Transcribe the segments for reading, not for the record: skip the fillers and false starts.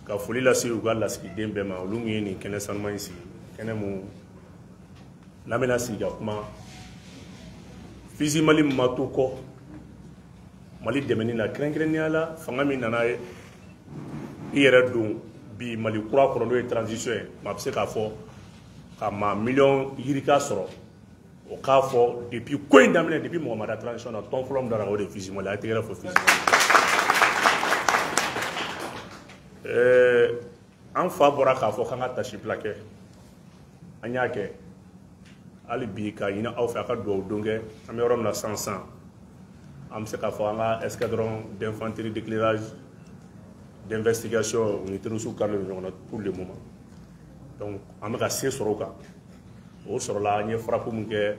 ka foli lase u ka lasigiden bɛɛ ma olu min ye nin kɛnɛ sanuma in sigi kɛnɛ mun n'an bɛna sigi ka kuma Fizi Mali ma to kɔ Mali dɛmɛni na kɛrɛnkɛrɛnnenya la fanga min nana i yɛrɛ don bi Mali kura kɔrɔ n'o ye transition ye maa bɛ se k'a fɔ ka maa miliyɔn yirika sɔrɔ o k'a fɔ depuis ko in daminɛ depuis mɔgɔ ma da transition na tɔn fɔlɔ min dara o de ye Fizi Mali a ye tɛgɛrɛ fɔ Fizi Mali an fa bɔra k'a fɔ k'an ka tasibila kɛ an y'a kɛ hali bi ka ɲini aw fɛ a ka dugawu don kɛ an bɛ yɔrɔ min na sisan an bɛ se k'a fɔ an ka escadron d'infanterie d'éclairage d'investigation u ni terroriste kari ɲɔgɔn na pour le moment donc an bɛ ka se sɔrɔ o kan o sɔrɔla an ye frappe min kɛ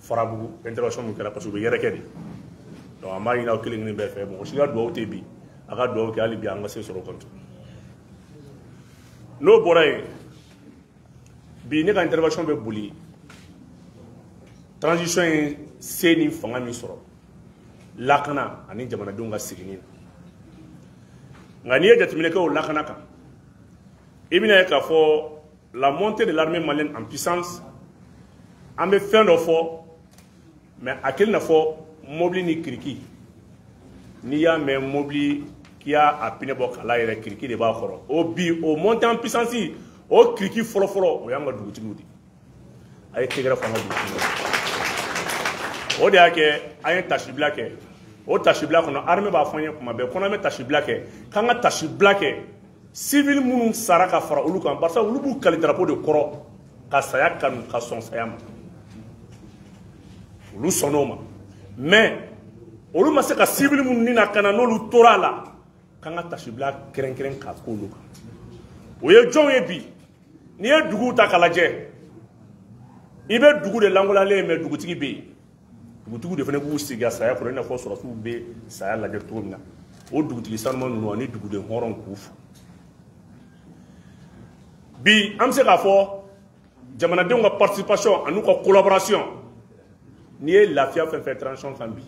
Farabugu intervention min kɛra parce que u bɛ yɛrɛkɛ de donc an b'a ɲini aw kelen kelen bɛɛ fɛ mɔgɔ si ka dugawu tɛ bi a ka dugawu kɛ hali bi an ka se sɔrɔ o kan n'o bɔra yen bi ne ka intervention bɛ boli transition ye se ni fanga min sɔrɔ lakana ani jamanadenw ka sigini na nka n'i ye jateminɛ kɛ o lakana kan i bɛna ye k'a fɔ la montée de l'armée malienne en puissance an bɛ fɛn dɔ fɔ mais a kɛlen na fɔ mobili ni kiriki n'i y'a mɛn mobili k'i y'a pinɛ bɔ k'a la yɛrɛ kiriki de b'a kɔrɔ o bi o montée en puissance o kiriki fɔlɔfɔlɔ o y'an ka dugutigiw de a ye tɛgɛrɛ fɔ an ka dugutigiw o de y'a kɛ an ye tasibila kɛ o tasibila kɔnɔ armée b'a fɔ an ye kuma bɛɛ ko n'an bɛ tasibila kɛ k'an ka tasibila kɛ civil minnu sara ka fara olu kan barisa olu b'u kali drapeau de kɔrɔ ka saya kanu ka sɔn saya ma olu sɔnn'o ma mais olu ma se ka civil minnu ni na ka na n'olu tora a la k'an ka tasibila kɛrɛnkɛrɛn k'a k'olu kan o ye jɔnw ye bi n'i ye duguw ta k'a lajɛ i bɛ dugu de lankolalen mais dugutigi bɛ yen dugutigiw de fana b'u sigi a saya kɔrɔ i n'a fɔ sɔrɔsiw bɛ saya lajɛ cogo min na o dugutigi sanuma ninnu ani duguden hɔrɔn k'u fo bi an bɛ se k'a fɔ jamanadenw ka participation ani ka collaboration n'i ye lafiya fɛn fɛn transition kan bi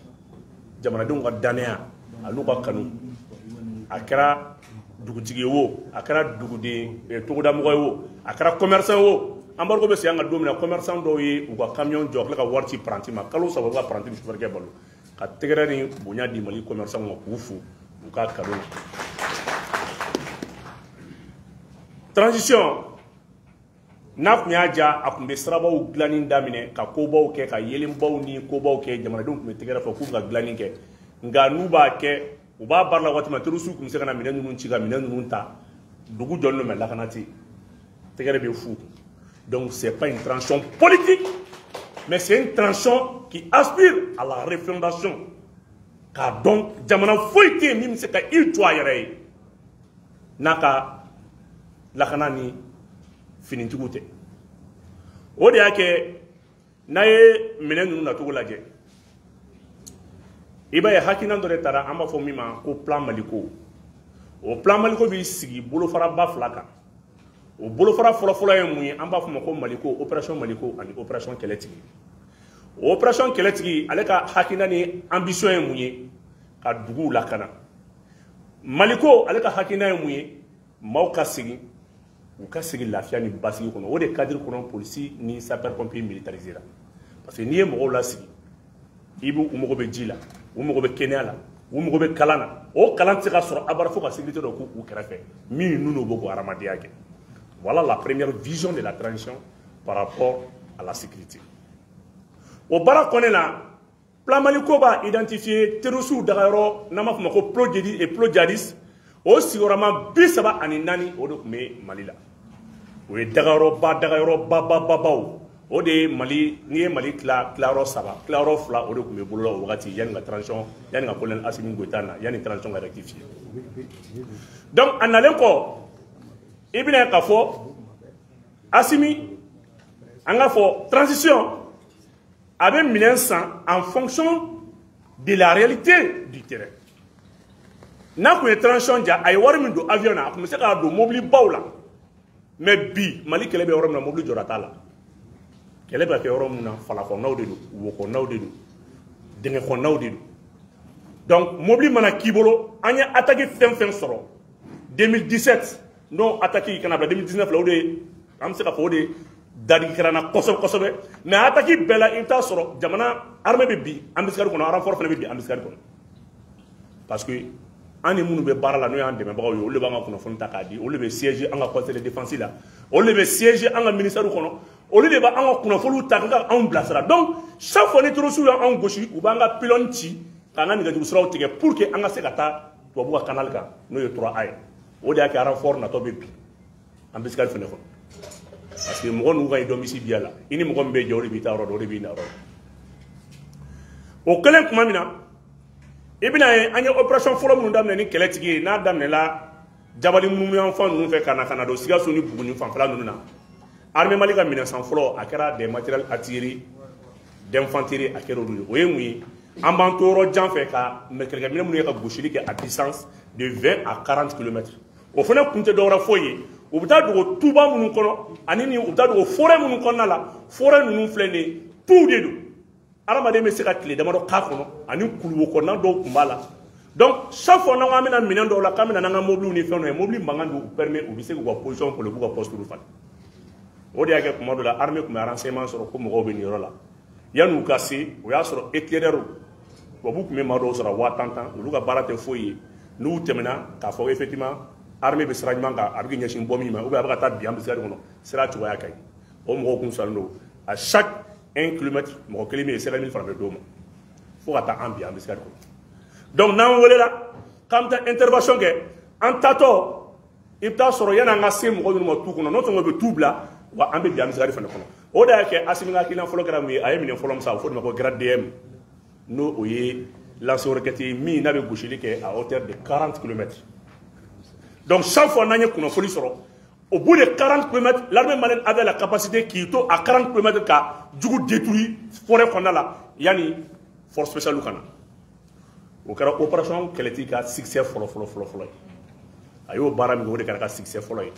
jamanadenw ka danaya ani ka kanu a kɛra dugutigi ye o a kɛra duguden togodamɔgɔ ye o a kɛra commerçant ye o embargo bɛ se an ka don min na commerçant dɔw ye u ka camion jɔ ka tila ka wari ci paranti ma kalo saba u ka paranti ni sufɛrikɛ balo ka tɛgɛrɛ ni bonya di Mali commerçant ma k'u fo u ka kado la transition n'a tun y'a ja a tun bɛ sirabaw dilanni daminɛ ka kobaw kɛ ka yelenbaw ni kobaw kɛ jamanadenw tun bɛ tɛgɛrɛ fɔ k'u ka dilanni kɛ nka n'u b'a kɛ u b'a baara la waati min terroriste tun bɛ se ka na minɛn ninnu ci ka minɛn ninnu ta dugu jɔlen don mais lakana tɛ yen tɛgɛrɛ bɛ fu donc c'est pas une transition politique mais c'est une transition qui aspire à la refondation k'a dɔn jamana foyi tɛ yen min bɛ se ka i jɔ a yɛrɛ ye n'a ka lakana ni finitigiw tɛ o de y'a kɛ n'a ye minɛn ninnu nacogo lajɛ i b'a ye hakilina dɔ de taara an b'a fɔ min ma ko plan Maliko o plan Maliko b'i sigi bolofaraba fila kan o bolofara fɔlɔfɔlɔ ye mun ye an b'a fɔ o ma ko Maliko opération Maliko ani opération Kɛlɛtigi o opération Kɛlɛtigi ale ka hakilina ni ambition ye mun ye ka duguw lakana Maliko ale ka hakilina ye mun ye maaw ka segin u ka segin lafiya ni basigi kɔnɔ o de cadre kɔnɔ polisi ni sapeur pompier militarisé la parce que n'i ye mɔgɔw lasigi i b'u mago bɛ ji la u mago bɛ kɛnɛya la u mago bɛ kalan na o kalan tɛ se ka sɔrɔ abada fo ka sécurité dɔ k'u kɛrɛfɛ min n'u b'o hadamadenya kɛ voilà la première vision de la transition par rapport à la sécurité o baara kɔnɔna na plan Maliko b'a identifié terroristes dagayɔrɔ n'an b'a fɔ o ma ko pro djihadiste o sigiyɔrɔma 34 o de tun bɛ Mali la o ye dagayɔrɔbabaw o de ye Mali n'i ye Mali tilayɔrɔ 3 tilayɔrɔ 2 o de tun bɛ bolola o wagati yanni ka transition yanni ka colonel Assimi Goïta na yanni transition ka rectifier donc a nalen kɔ i bɛna ye k'a fɔ Assimi an k'a fɔ transition a bɛ minɛn san en fonction de la réalité du terrain n'a tun ye transition ja a ye wari min don avion na a tun bɛ se k'a don mobili baw la mais bi Mali kɛlɛ bɛ yɔrɔ min na mobili jɔra t'a la kɛlɛ bɛ kɛ yɔrɔ min na falakɔnɔnaw de don wokɔnɔnaw de don dingɛkɔnɔnaw de don donc mobili mana k'i bolo an ye attaque fɛn fɛn sɔrɔ 2017 n'o attaque kana bila 2019 la o de an bɛ se ka fɔ o de dadigi kɛra na kosɛbɛ kosɛbɛ mais attaque bɛɛ la i bɛ taa sɔrɔ jamana armée bɛ bi embuscade kɔnɔ renfort fana bɛ bi embuscade kɔnɔ parce que an ni minnu bɛ baara la n'o y'an dɛmɛbagaw ye olu de b'an ka kunnafoni ta k'a di olu de bɛ siège an ka conseil de défense la olu de bɛ siège an ka ministère kɔnɔ olu de b'an ka kunnafoniw ta ka anw bilasira donc chaque fois ni terroriste y'anw gosi u b'an ka pylône ci k'an ka nɛgɛjuru siraw tigɛ pour que an ka se ka taa tubabu ka canal kan n'o ye 3A ye o de y'a kɛ renfort natɔ bɛ bi embuscade fana kɔnɔ parce que mɔgɔ ninnu ka i domicile biya la i ni mɔgɔ min bɛ jɛ o de b'i ta yɔrɔ dɔn o de b'i na yɔrɔ o kɛlen tuma min na i bɛna ye an ye opération fɔlɔ minnu daminɛ ni kɛlɛ tigi ye n'a daminɛla jabali minnu y'an fan ninnu fɛ ka na don Sikaso ni Buguni fanfɛla ninnu na armée Mali ka minɛnsan fɔlɔ a kɛra des matériels artillerie d'infanterie a kɛra olu ye o ye mun ye an b'an to yɔrɔ jan fɛ ka kɛlɛkɛminɛ minnu ye ka gosili kɛ à distance de 20 à 40 km o fana kun tɛ dɔwɛrɛ foyi ye u bɛ taa dogo tuba minnu kɔnɔ ani u bɛ taa dogo forêt minnu kɔnɔna la forêt ninnu filɛ nin ye tu de don adamaden bɛ se ka tile damadɔ k'a kɔnɔ ani kuluwo kɔnɔna dɔw tun b'a la donc chaque fois n'an bɛna minɛn dɔw la k'an bɛna n'an ka mobiliw ni fɛnw ye mobili mankan don u permet u bɛ se k'u ka position kɔlɔ u b'u ka poste falen o de y'a kɛ tuma dɔ la armée tun bɛ renseignement sɔrɔ ko mɔgɔw bɛ nin yɔrɔ la yan'u ka se o y'a sɔrɔ éclaireur tubabu tun bɛ maa dɔw sɔrɔ 50 olu ka baara tɛ foyi ye n'u tɛmɛna k'a fɔ effectivement armée bɛ sira ɲuman kan a bɛ k'i ɲɛsin bɔ min ma ou bien a bɛ ka taa bi embuscade kɔnɔ sira cogoya ka ɲi o mɔgɔw kun salen don à chaque 1 kilomètre mɔgɔ kelen bɛ yen sɛbɛnni fana bɛ d'o ma fo ka taa an bi embuscade kɔnɔ donc n'an welela k'an bɛ taa intervention kɛ an tatɔ i bɛ taa sɔrɔ yan'an ka se mɔgɔ minnu ma tu kɔnɔ n'o tɛ u bɛ tu bila wa an bɛ bi embuscade fana kɔnɔ o de y'a kɛ Asimi ka hakilina fɔlɔ kɛra mun ye a ye minɛn fɔlɔ min san a bɛ fɔ o de ma ko grade DM n'o o ye lancer roquette ye min n'a bɛ gosili kɛ à hauteur de 40 km donc chaque fois n'an ye kunnafoni sɔrɔ au bout de 40 km l'armée malienne avait la capacité k'i to à 40 km ka jugu détruire forêt kɔnɔna la yanni force spéciale ka na o kɛra opération kɛlɛtigi ka succès fɔlɔ ye a y'o baara min kɛ o de kɛra ka succès fɔlɔ ye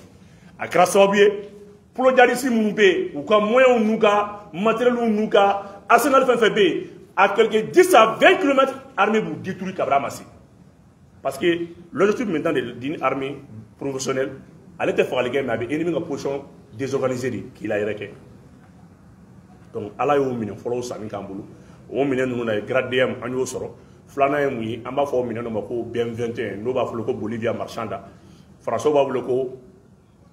a kɛra sababu ye plojadisi minnu bɛ yen u ka moyens n'u ka matériels n'u ka arsenal fɛn fɛn bɛ yen à quelque 10 à 20 km armée b'u détruire kabini a ma se parce que l'objectif maintenant d'une armée professionnelle ale tɛ fagali kɛ mais a bɛ ennemi ka position désorganisée de k'i la yɛrɛ kɛ donc ala y'o minɛn fɔlɔw sanni k'an bolo o minɛn ninnu na ye grade DM an y'o sɔrɔ filanan ye mun ye an b'a fɔ o minɛn dɔ ma ko BM21 n'o b'a fɔ ko Bolivia Marchanda Français b'a wele ko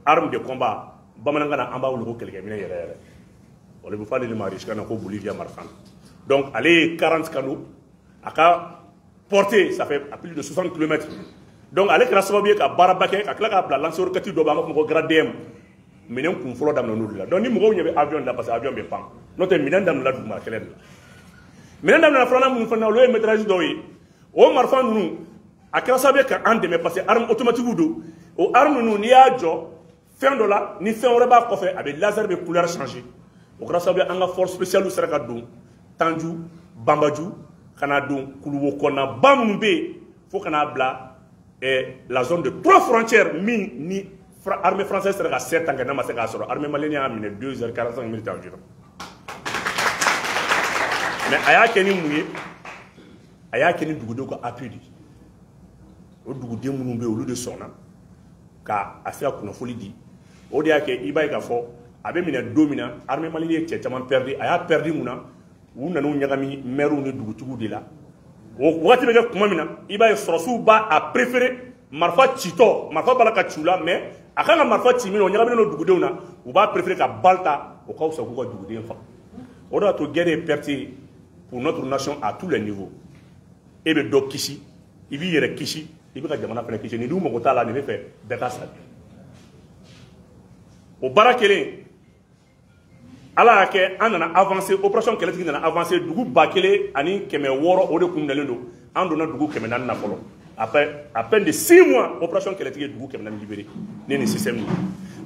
arme de combat bamanankan na an b'a wele ko kɛlɛkɛminɛn yɛrɛ yɛrɛ o de bɛ fɔ ale de ma risque na ko Bolivia Marchanda donc ale ye 40 canons a ka portée ça fait à plus de 60 km donc ale kɛra sababu ye ka baaraba kɛ ka tila k'a bila lancer roquette dɔ bɛ an b'a fɔ ma ko grade DM minɛn kun fɔlɔ daminɛ n'olu la donc ni mɔgɔw ɲɛ bɛ avion la parce que avion bɛ pan n'o tɛ minɛn daminɛna duguma kɛlɛ de la minɛn daminɛna filanan minnu fana olu ye métrage dɔw ye o marifa ninnu a kɛra sababu ye k'an dɛmɛ parce que arme automatique don o arme ninnu n'i y'a jɔ fɛn dɔ la ni fɛn wɛrɛ b'a kɔfɛ a bɛ laser bɛ couleur changer o kɛra sababu ye an ka force spéciale sera ka don Tanju Banbaju kana don kuluwo kɔnɔna ba minnu bɛ yen fo kana bila la zone de 3 frontières min ni armée française sera ka 7 ans kɛ n'a ma se k'a sɔrɔ armée malienne y'a minɛ 2h45 minutes environ mais a y'a kɛ ni mun ye a y'a kɛ ni dugudenw ka appui de o duguden minnu bɛ yen olu de sɔnna ka a se ka kunnafoni di o de y'a kɛ i b'a ye k'a fɔ a bɛ minɛ don min na armée malienne ye cɛ caman perdu a y'a perdu mun na u nan'u ɲagami maires ni dugutigiw de la o wagati bɛ kɛ tuma min na i b'a ye sɔrɔsiw b'a préféré marifa citɔ marifa b'a la ka ci u la mais a kan ka marifa ci min na o ɲagaminen don dugudenw na u b'a préféré ka balle ta o ka fisa k'u ka duguden faga o de y'a to guerre ye perte ye pour notre nation à tous les niveaux e bɛ dɔ kisi i b'i yɛrɛ kisi i bɛ ka jamana fana kisi nin dun mago t'a la nin bɛ fɛ bɛɛ ka sa o baara kelen ala y'a kɛ an nana avancer opération kɛlɛtigi nana avancer dugu 1600 o de kun minɛlen don an donna dugu 400 na fɔlɔ après à peine de 6 mois opération kɛlɛtigi ye dugu 400 libéré ne ni système ni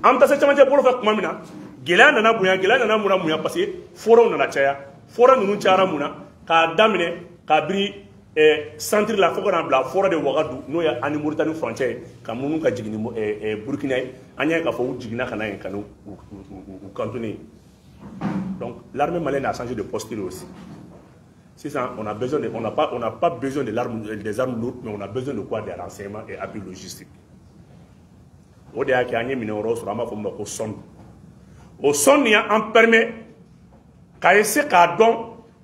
an bɛ taa se camancɛ bolo fɛ tuma min na gɛlɛya nana mun na parce que forêt nana caya forêt ninnu cayara mun na k'a daminɛ k'a biri centre la fo ka na bila forêt de Ouagadougou n'o ye ani Mauritanie frontière ye ka minnu ka jigin ni Burkina ye an y'a ye k'a fɔ u jiginna ka na yen ka n'u cantonner donc l'armée malienne a changé de posture aussi. C'est ça, on n'a pas besoin des armes lourdes, mais on a besoin de quoi? Des renseignements et appui logistique. o de y'a kɛ an ye minɛn wɛrɛw sɔrɔ an b'a fɔ min ma ko sonde o sonde y'an permet k'a essayer k'a dɔn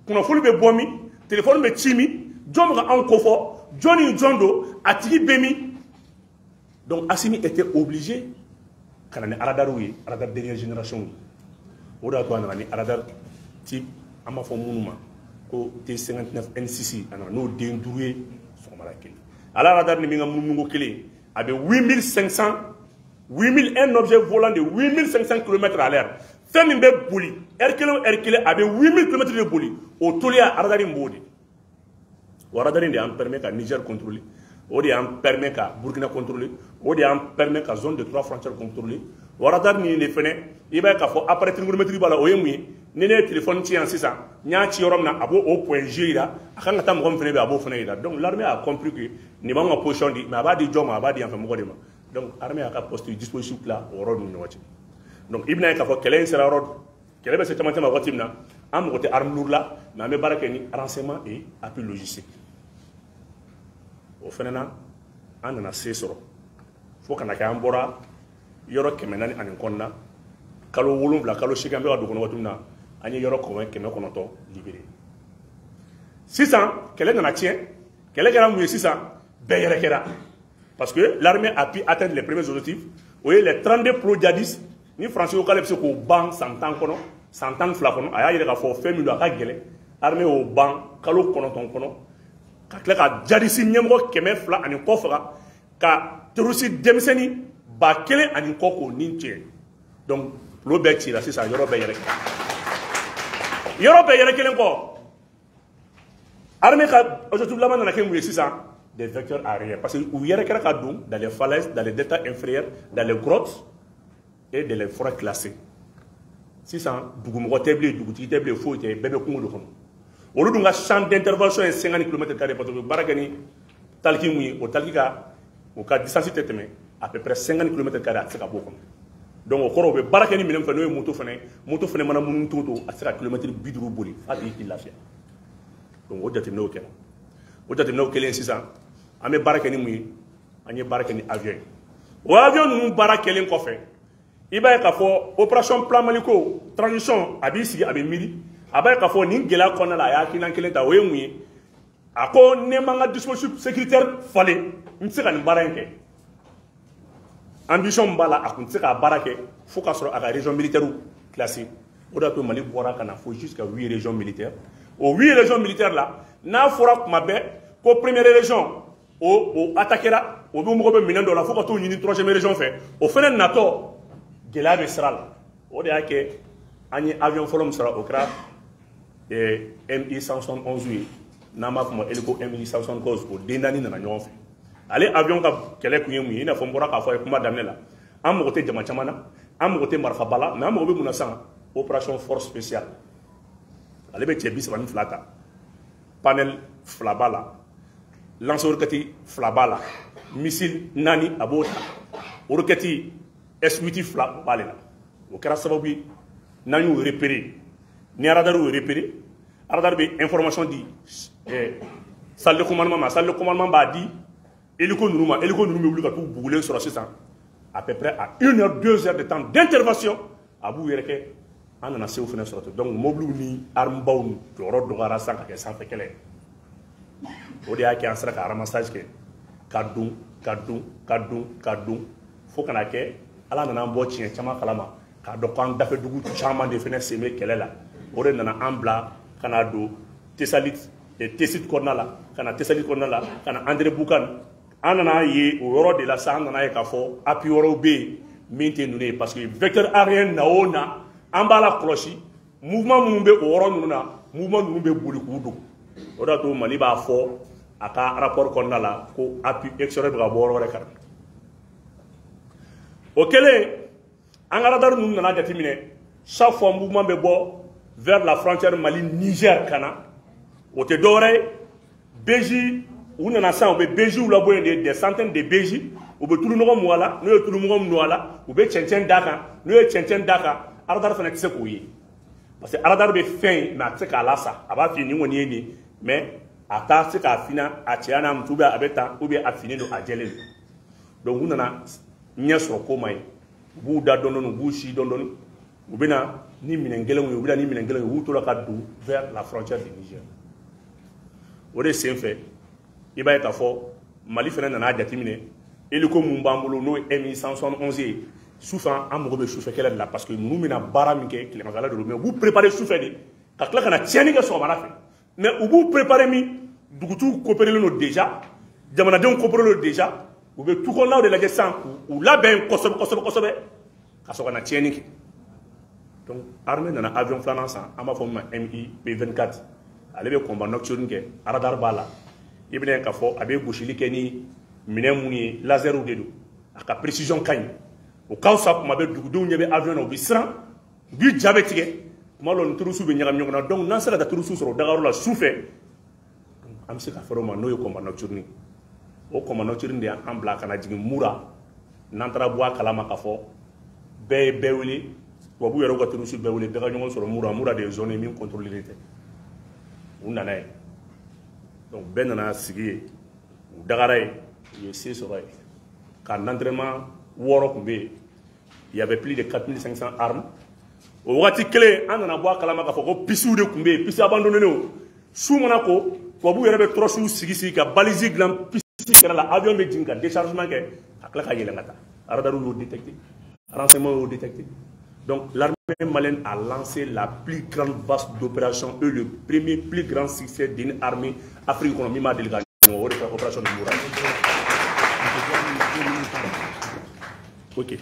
kunnafoni bɛ bɔ min téléphone bɛ ci min jɔn bɛ ka anw kofɔ jɔn ni jɔn don a tigi bɛ min donc Assimi était obligé ka na ni radariw ye radar dernière génération ye o de y'a to a nana ni radar type an b'a fɔ minnu ma ko T59 N6 a nana n'o den 5 ye sɔgɔmada kelen ala radar ni min ka munumunu ko kelen a bɛ 8500 un objet volant de 8500 km à l'heure fɛn min bɛ boli heure kelen a bɛ 8000 km de boli o toliya radar in b'o de o radar in de y'an permet ka Niger contrôler o de y'an permet ka Burkina contrôler o de y'an permet ka zone de 3 frontières contrôler o radar nin de fɛnɛ i b'a ye k'a fɔ appareil trigonométrique b'a la o ye mun ye ni ne ye téléphone ci yan sisan n y'a ci yɔrɔ min na a b'o point G yira a kan ka taa mɔgɔ min fɛnɛ bɛ a b'o fɛnɛ yira donc l'armée a compris que nin b'an ka position di mais a b'a di jɔn ma a b'a di yan fɛ mɔgɔ de ma donc armée y'a ka poste dispositif la o yɔrɔ ninnu ɲɔgɔn cɛ donc i bɛna ye k'a fɔ kɛlɛ in sera yɔrɔ kɛlɛ bɛ se camancɛ ma waati min na an mago tɛ arme lourde la mais an bɛ baara kɛ ni renseignement et appui logistique o fɛnɛ na an nana se sɔrɔ fo kana kɛ an bɔra yɔrɔ 400 ani kɔnɔna kalo 7 kalo 8 an bɛ ka don kɔnɔ waati min na an ye yɔrɔ 900 libéré sisan kɛlɛ nana tiɲɛ kɛlɛ kɛra mun ye sisan bɛɛ yɛrɛ kɛra parce que l'armée a pu atteindre les premiers objectifs o ye les 32 pro djihadistes ni français ko k'ale bɛ se k'o ban san 10 kɔnɔ san 12 kɔnɔ a y'a yɛrɛ k'a fɔ fɛn min don a ka gɛlɛn armée y'o ban kalo 9 kɔnɔ ka tila ka djihadiste ɲɛmɔgɔ 200 ani kɔ faga ka terroriste denmisɛnnin 1000 ani kɔ k'o ni tiɲɛ donc olu bɛɛ cira sisan yɔrɔ bɛɛ yɛrɛ kelen kɔ armée ka objectif laban nana kɛ mun ye sisan des vecteurs aériens parce que u yɛrɛ kɛra ka don dans les falaises dans les deltas inférieurs dans les grottes et dans les forêts classées sisan dugumɔgɔ tɛ bilen dugutigi tɛ bilen foyi tɛ bɛɛ bɛ kungo de kɔnɔ olu dun ka champ d'intervention ye 50 km carrés parce que baara kɛ ni taliki mun ye o taliki ka distance tɛ tɛmɛ à peu près 50 km carrés a tɛ se ka bɔ o kɔnɔ donc o kɔrɔ u bɛ baara kɛ ni minɛn min fɛ n'o ye moto fɛnɛ mana munumunu cogo a tɛ se ka kilomètre 50 boli f'a tigi k'i lafiya donc o jateminɛw kɛra o jateminɛw kɛlen sisan an bɛ baara kɛ ni mun ye an ye baara kɛ ni avion ye o avion ninnu baara kɛlen kɔfɛ i b'a ye k'a fɔ opération plan Maliko transition a b'i sigi a bɛ miiri a b'a ye k'a fɔ nin gɛlɛya kɔnɔna la a y'a hakilina kelen ta o ye mun ye a ko ne ma n ka dispositif sécuritaire falen n tɛ se ka nin baara in kɛ ambition min b'a la a tun tɛ se k'a baara kɛ fo k'a sɔrɔ a ka région militaire classé o de y'a to Mali bɔra ka na fo jusqu'à 8 régions militaires o 8 régions militaires la n'a fɔra tuma bɛɛ ko première région o attaquera o bɛ mɔgɔ bɛ minɛn dɔ la fo ka t'o ɲini 3e région fɛ o fɛnɛ natɔ gɛlɛya bɛ sira la o de y'a kɛ an ye avion fɔlɔ min sɔrɔ o kɛra MI 171 ye n'an b'a fɔ ma hélico MI 175 o den naani nana ɲɔgɔn fɛ ale avion ka kɛlɛ kun ye mun ye i n'a fɔ n bɔra k'a fɔ a ye kuma daminɛ la an mago tɛ jama caman na an mago tɛ marifaba la mais an mago bɛ mun na sisan opération force spéciale ale bɛ cɛ 32 ta panel 2 b'a la lance roquette 2 b'a la missile 4 a b'o ta roquette S8 2 b'ale la o kɛra sababu ye n'an y'o repérer ni radar y'o repérer radar bɛ information di salle de commandement ma salle de commandement b'a di hélico ninnu ma hélico ninnu bɛ wuli ka t'u bugulen sɔrɔ sisan à peu près à 1 heure 2 heures de temps d'intervention a b'u yɛrɛ kɛ an nana se o fɛnɛ sɔrɔ ten donc mobiliw ni armebaw jɔyɔrɔ dɔgɔyara sisan ka kɛ sanfɛ kɛlɛ o de y'a kɛ an sera ka ramassage kɛ ka don fo kana kɛ ala nana an bɔ tiɲɛ caman kalama k'a dɔn k'an dafɛ dugu caman de fɛnɛ sen bɛ kɛlɛ la o de nana an bila ka na don Tessalit kɔnɔna la ka na Tessalit kɔnɔna la ka na André Boukane an nana ye o yɔrɔ de la sa an nana ye k'a fɔ appui wɛrɛw bɛ yen min tɛ ninnu ye parce que vecteur aérien na o na an b'a la kɔlɔsi mouvement minnu bɛ o yɔrɔ ninnu na mouvement ninnu bɛ boli k'u don o de y'a to Mali b'a fɔ a ka rapport kɔnɔna la ko appui extérieur bɛ ka bɔ yɔrɔ wɛrɛ kan o kɛlen an ka radar ninnu nana jateminɛ chaque fois mouvement bɛ bɔ vers la frontière Mali Niger ka na o tɛ dɔwɛrɛ ye BJ u nana sisan u bɛ BJ labɔ yen de des centaines de BJ u bɛ tulunɔgɔ mun a la n'u ye tulunɔgɔ mun a la u bɛ cɛncɛn d'a kan n'u ye cɛncɛn d'a kan radar fana tɛ se k'o ye parce que radar bɛ fɛn ye mais a tɛ se k'a lasa a b'a f'i ye nin kɔni ye nin mais a t'a se k'a fina a cɛya n'a muso ou bien a bɛ tan ou bien a finen don a jɛlen don donc u nana ɲɛ sɔrɔ ko ma ye u b'u da dɔɔni u b'u si dɔɔni u bɛ na ni minɛn gɛlɛnw ye u bɛ na ni minɛn gɛlɛnw ye u b'u to la ka don vers la frontière du Niger o de sen fɛ i b'a ye k'a fɔ Mali fana nana jateminɛ hélico mun b'an bolo n'o ye M171 ye sufɛ an mago bɛ sufɛ kɛlɛ de la parce que ninnu bɛna baara min kɛ tilemafɛla de don mais u b'u préparer sufɛ de ka tila ka na tiɲɛni kɛ sɔgɔmada fɛ mais u b'u préparer min dugutigiw coopéré don déjà jamanadenw coopéré don déjà u bɛ tukɔnɔnaw de lajɛ sisan k'u labɛn kosɛbɛ kosɛbɛ kosɛbɛ ka sɔrɔ ka na tiɲɛni kɛ donc armée nana avion filanan san an b'a fɔ min ma MI P24 ale bɛ combat nocturne kɛ radar b'a la i bɛna ye k'a fɔ a bɛ gosili kɛ ni minɛn mun ye laserw de don a ka précision ka ɲi o ka fisa kuma bɛ dugudenw ɲɛ bɛ avion na u bɛ siran u b'i ja bɛ tigɛ tuma dɔw ni turusiw bɛ ɲagami ɲɔgɔn na donc n'an sera ka turusiw sɔrɔ Dakar la su fɛ an bɛ se ka fɛrɛ o ma n'o ye combat nocturne o combat nocturne de y'an bila ka na jigin Mura n'an taara bɔ a kalama k'a fɔ bɛɛ ye bɛɛ wele tubabu yɛrɛ ka turusiw bɛɛ wele bɛɛ ka ɲɔgɔn sɔrɔ Mura de ye zone ye min contrôlée tɛ u nana ye donc bɛɛ nana sigi yen u dagara yen u ye se sɔrɔ yen ka entraînement 6 tun bɛ yen il y avait plus de 4500 armes o wagati kelen an nana bɔ a kalama k'a fɔ ko pisiw de tun bɛ yen pisi abandonnenw su mana ko tubabu yɛrɛ bɛ tɔrɔsiw sigi ka balise dilan pisi kɛrɛ la avion bɛ jigin ka déchargement kɛ ka tila ka yɛlɛn ka taa radar y'o détecté renseignement y'o détecté donc l'armée malienne a lancé la plus grande vaste d'opération et le premier plus grand succès d'une armée africaine kɔnɔ min m'a deli ka ɲɔgɔn o de fɛ opération de Moura ok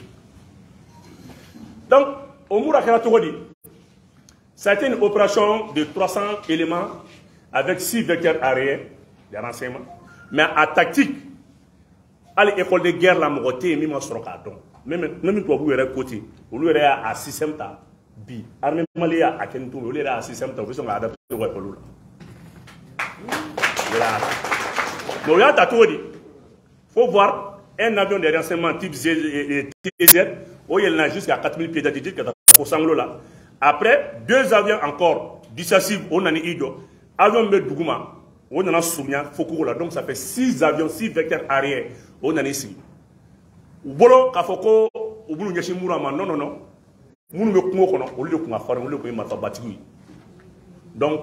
donc au Moura kɛra cogo di ça a été une opération de 300 éléments avec 6 vecteurs aériens de renseignement mais à tactique hali école de guerre la mɔgɔ tɛ yen min ma sɔrɔ k'a dɔn même tubabu yɛrɛ côté olu yɛrɛ y'a système ta bi armée malienne y'a kɛ ni cogo min olu yɛrɛ y'a système ta u bɛ sɔn ka adapter u ka école la mais o y'a ta cogo di faut voir un avion de renseignement type TZ o yɛlɛnna jusqu'à 4000 pieds d'altitude ka taa fo Sangolo la après 2 avions encore dissuasifs o nana i jɔ avion bɛ duguma o nana surunya fo Kogo la donc ça fait 6 avions 6 vecteurs arrière o nana i sigi u bolo k'a fɔ ko u b'u ɲɛsin Moura ma non non non minnu bɛ kungo kɔnɔ olu de tun ka farin olu de tun ye marifabatigiw ye donc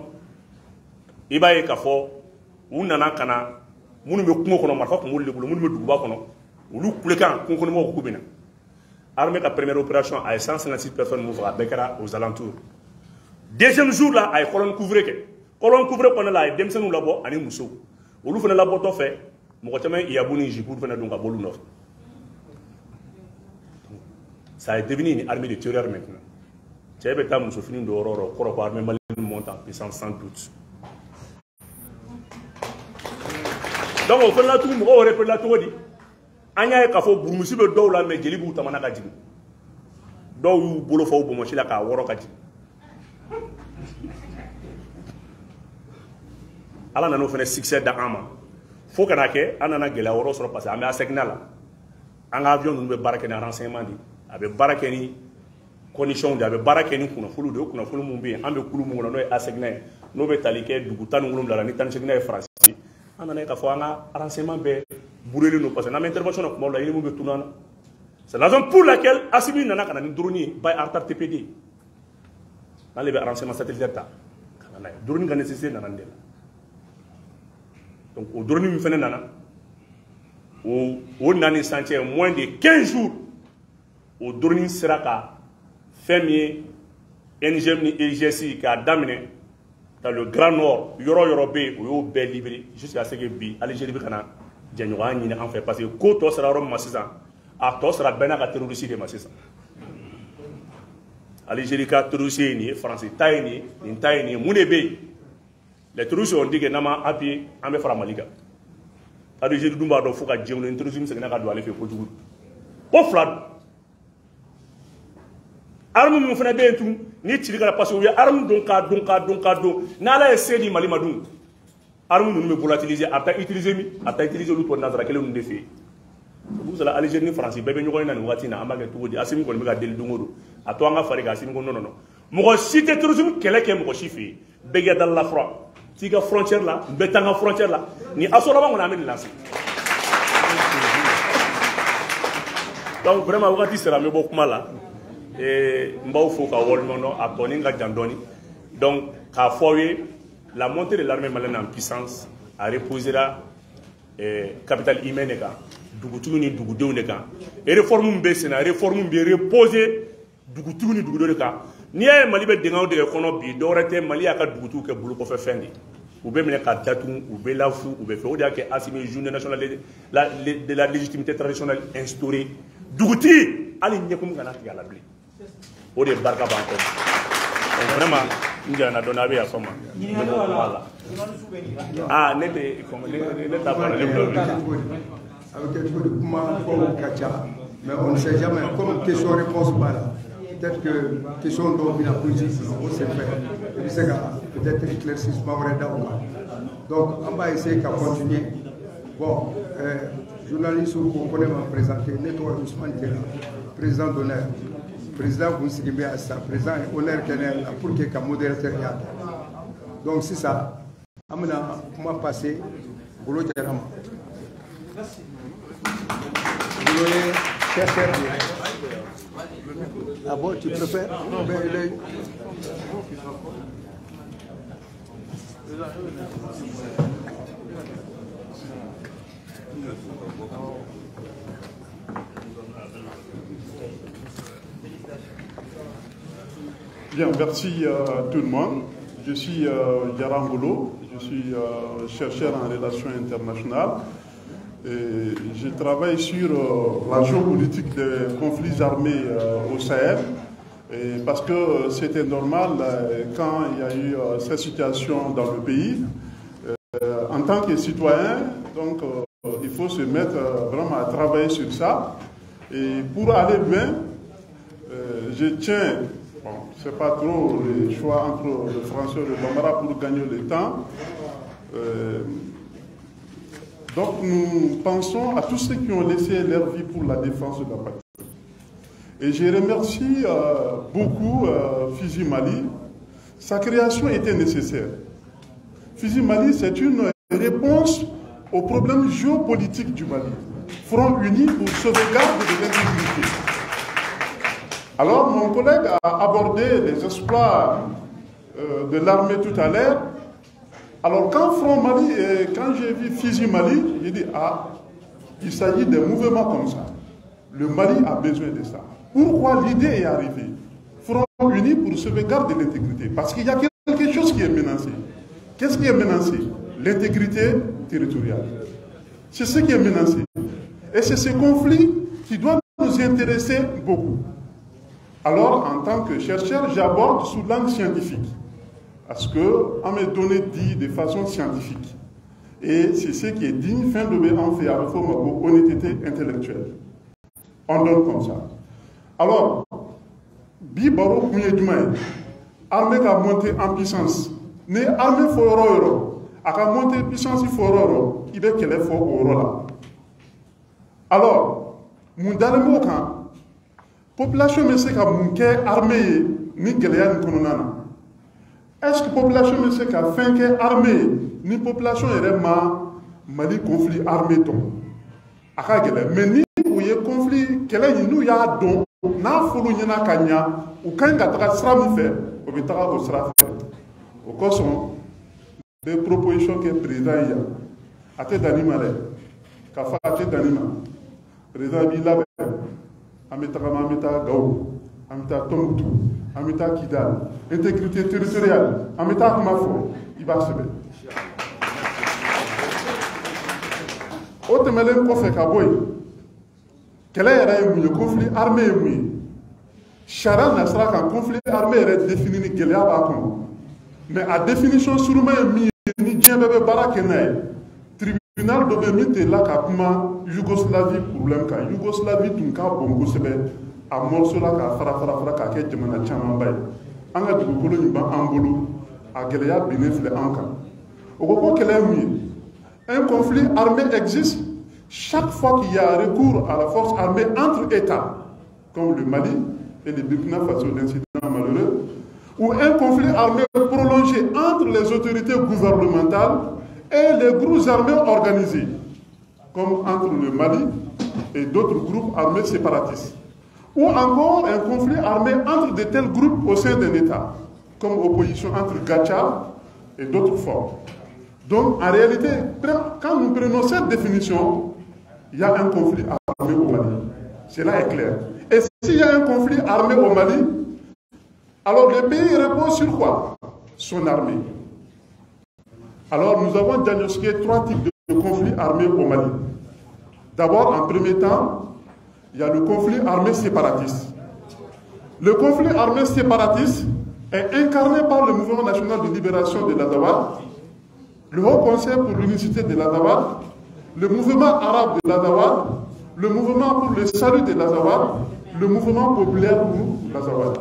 i b'a ye k'a fɔ u nana ka na minnu bɛ kungo kɔnɔ marifa tun b'olu de bolo minnu bɛ duguba kɔnɔ olu kulekan kungo kɔnɔmɔgɔw k'u bɛ na armée ka première opération a ye 156 personnes mun faga a bɛɛ kɛra aux alentours deuxième jour la a ye colonne couvre kɛ colonne couvre kɔnɔna la a ye denmisɛnninw labɔ ani musow olu fana labɔtɔ fɛ mɔgɔ caman ye iyabu ni jipu fana don ka bɔ olu nɔfɛ ça est devenu une armée de terreur maintenant cɛ bɛ taa muso fini don yɔrɔ o yɔrɔ kɔrɔ ko armée malienne monte en puissance sans doute donc o fana la tugun mɔgɔw yɛrɛ pɛrɛla cogo di an y'a ye k'a fɔ burumusi bɛ dɔw la mais jeli b'u tamana ka jigin dɔw y'u bolo fɔ u bɔnmɔsi la k'a wɔrɔ ka jigin ala nana o fana succès da an ma fo ka na kɛ an nana gɛlɛya wɔrɔ sɔrɔ parce que an bɛ ASECNA la an ka avion ninnu bɛ baara kɛ ni renseignement de a bɛ baara kɛ ni condition de a bɛ baara kɛ ni kunnafoni de o kunnafoni mun bɛ yen an bɛ kulu mun kɔnɔ n'o ye ASECNA ye n'o bɛ tali kɛ dugu 17 la ni 18 ye Faransi an nana ye k'a fɔ an ka renseignement bɛɛ bourrelen don parce que n'an bɛ intervention na kuma dɔ la yiri mun bɛ tunun an na c'est la raison pour laquelle Assimi nana ka na ni drone ye by Artar TPD n'ale bɛ renseignement satellitaire ta ka na n'a ye drone ka nécessité nana nin de la donc o drone min fana nana o nani santier moins de 15 jours o drone sera ka fɛn min ye NGM ni EGS k'a daminɛ dans le Grand Nord yɔrɔ yɔrɔ bɛ yen o y'o bɛɛ libéré jusqu'à ce que bi Algérie bɛ ka na jɛɲɔgɔnya ɲini an fɛ parce que ko tɔ sera yɔrɔ min ma sisan a tɔ sera bɛɛ n'a ka terroriste de ma sisan Algérie ka terroriste ye nin ye Faransi ta ye nin ye nin ta ye nin ye mun de bɛ yen les terroristes ont dit que n'an ma appuyé an bɛ fara Mali kan Algérie dun b'a dɔn fo ka jɛn ni terrorisme seginna ka don ale fɛ kojugu ko fila don arme mun fana bɛ yen tun ni cili kɛra parce que u ye arme don k'a don n'Ala ye se di Mali ma dun arme ninnu bɛ volatiliser a bɛ taa utiliser min a bɛ taa utiliser olu tɔ nanzara kelen ninnu de fɛ yen u sera Algérie ni Faransi bɛɛ bɛ ɲɔgɔn na nin waati in na an b'a kɛ cogo di Assimi kɔni bɛ ka deli don o don a to an ka fari kan Assimi ko non non non mɔgɔ si tɛ terrorisme kɛlɛ kɛ mɔgɔ si fɛ yen bɛɛ kɛ dala la fura t'i ka frontière la n bɛ taa n ka frontière la ni aso laban kɔni an bɛ nin lase Donc vraiment wakati sera me beaucoup mal là et m'baou faut ka wol non a toni nga jandoni. Donc ka foyer la montée de l'armée malienne en puissance a reposé la capitale humaine ka dugutugu ni dugudenw de kan et réforme be sena réforme be reposer dugutugu ni dugudenw de kan ni ye Mali be dengaw de kono bi dorete Mali ya ka dugutugu ke bulu ko fe fendi ou be mene ka datum ou be lafu ou be fe o de ke asime journée nationale de la légitimité traditionnelle instaurée duguti ali nyekum kana ti ala bli o de barka banko vraiment ndia na dona be ya soma ah nete comme ne ta parlé avec quelque chose de comment Kacha, mais on ne sait jamais. Comme question-réponse, peut-être que question dont il a posé, on sait faire. Peut-être éclaircissement vrai d'abord. Donc, on va essayer de continuer. Bon, journaliste, vous connaissez m'a présenté, Nettoie Ousmane Tera, président d'honneur. Président Bounsigibé Assa, président honneur Kenel, pour qu'il y ait un modérateur. Donc, c'est ça. On va passer au lot de merci. Ah bon, tu préfères? Bien, merci à tout le monde. Je suis Yarangolo, je suis chercheur en relations internationales. Et je travaille sur la géopolitique des conflits armés au Sahel, et parce que c'était normal quand il y a eu cette situation dans le pays. En tant que citoyen, donc, il faut se mettre vraiment à travailler sur ça. Et pour aller bien, je tiens, bon, c'est pas trop le choix entre le français et le bambara pour gagner le temps. Donc nous pensons à tous ceux qui ont laissé leur vie pour la défense de la patrie. Et je remercie beaucoup Fiji Mali. Sa création était nécessaire. Fiji Mali, c'est une réponse aux problèmes géopolitiques du Mali. Front uni pour sauvegarde de l'intégrité. Alors mon collègue a abordé les exploits de l'armée tout à l'heure. Alors quand Front Mali, quand j'ai vu Fiji Mali, j'ai dit ah, il s'agit d'un mouvement comme ça. Le Mali a besoin de ça. Pourquoi l'idée est arrivée? Front uni pour sauvegarder l'intégrité. Parce qu'il y a quelque chose qui est menacé. Qu'est-ce qui est menacé? L'intégrité territoriale. C'est ce qui est menacé. Et c'est ce conflit qui doit nous intéresser beaucoup. Alors, en tant que chercheur, j'aborde sous langue scientifique. Parce qu'on me donné dit de façon scientifique. Et c'est ce qui est digne, fin de en fait, avec honnêteté intellectuelle. On donne comme ça. Alors, Bibaro Kouyedjumaï, armée qui a monté en puissance. Mais armée Foro, a monté en puissance Foro, il est qu'elle est fort là. Alors, Moudalemo quand, population me sait qu'à armée, ni Géléa ni Kononana. Est-ce que la population me sait qu'à fin qu'est armée, ni population est vraiment Mali conflit armé ton. Mais ni où y a conflit, quel est nous y a don, n'a foulou n'y a kanya, ou quand il y a sera mi fait, ou bien il sera fait. Au cas où, les propositions que le président y a, à tête d'animal, qu'a fait à tête d'animal, le président il l'a fait, à mettre Gaou, à mettre Tomboutou, à mettre Kidal, intégrité territoriale, à mettre Mafo, il va se mettre. Autre mêlée qu'on fait Kaboy, quel est le conflit armé? Charan n'a sera qu'un conflit armé est défini ni Géléa Bakon. Mais à définition sur le même, ni Djembebe Barakenay, tribunal de Bemite là, Kapuma, Yougoslavie, problème, Yougoslavie, Tunka, Bongo Sebe, à morceau là, Fara, Kake, Djemana Chamambay. Anga du Kolo, Angolo, à Géléa, Bénéfle, Anka. Au moment qu'elle est un conflit armé existe chaque fois qu'il y a recours à la force armée entre États, comme le Mali et le Burkina Faso, l'incident malheureux, ou un conflit armé prolongé entre les autorités gouvernementales et les groupes armés organisés, comme entre le Mali et d'autres groupes armés séparatistes. Ou encore un conflit armé entre de tels groupes au sein d'un État, comme opposition entre Gacha et d'autres formes. Donc, en réalité, quand nous prenons cette définition, il y a un conflit armé au Mali. Cela est clair. Et s'il y a un conflit armé au Mali, alors le pays repose sur quoi? Son armée. Alors, nous avons diagnostiqué 3 types de conflits armés au Mali. D'abord, en premier temps, il y a le conflit armé séparatiste. Le conflit armé séparatiste est incarné par le Mouvement national de libération de l'Azawad, le Haut Conseil pour l'unicité de l'Azawad, le Mouvement arabe de l'Azawad, le Mouvement pour le salut de l'Azawad, le Mouvement populaire pour l'Azawad.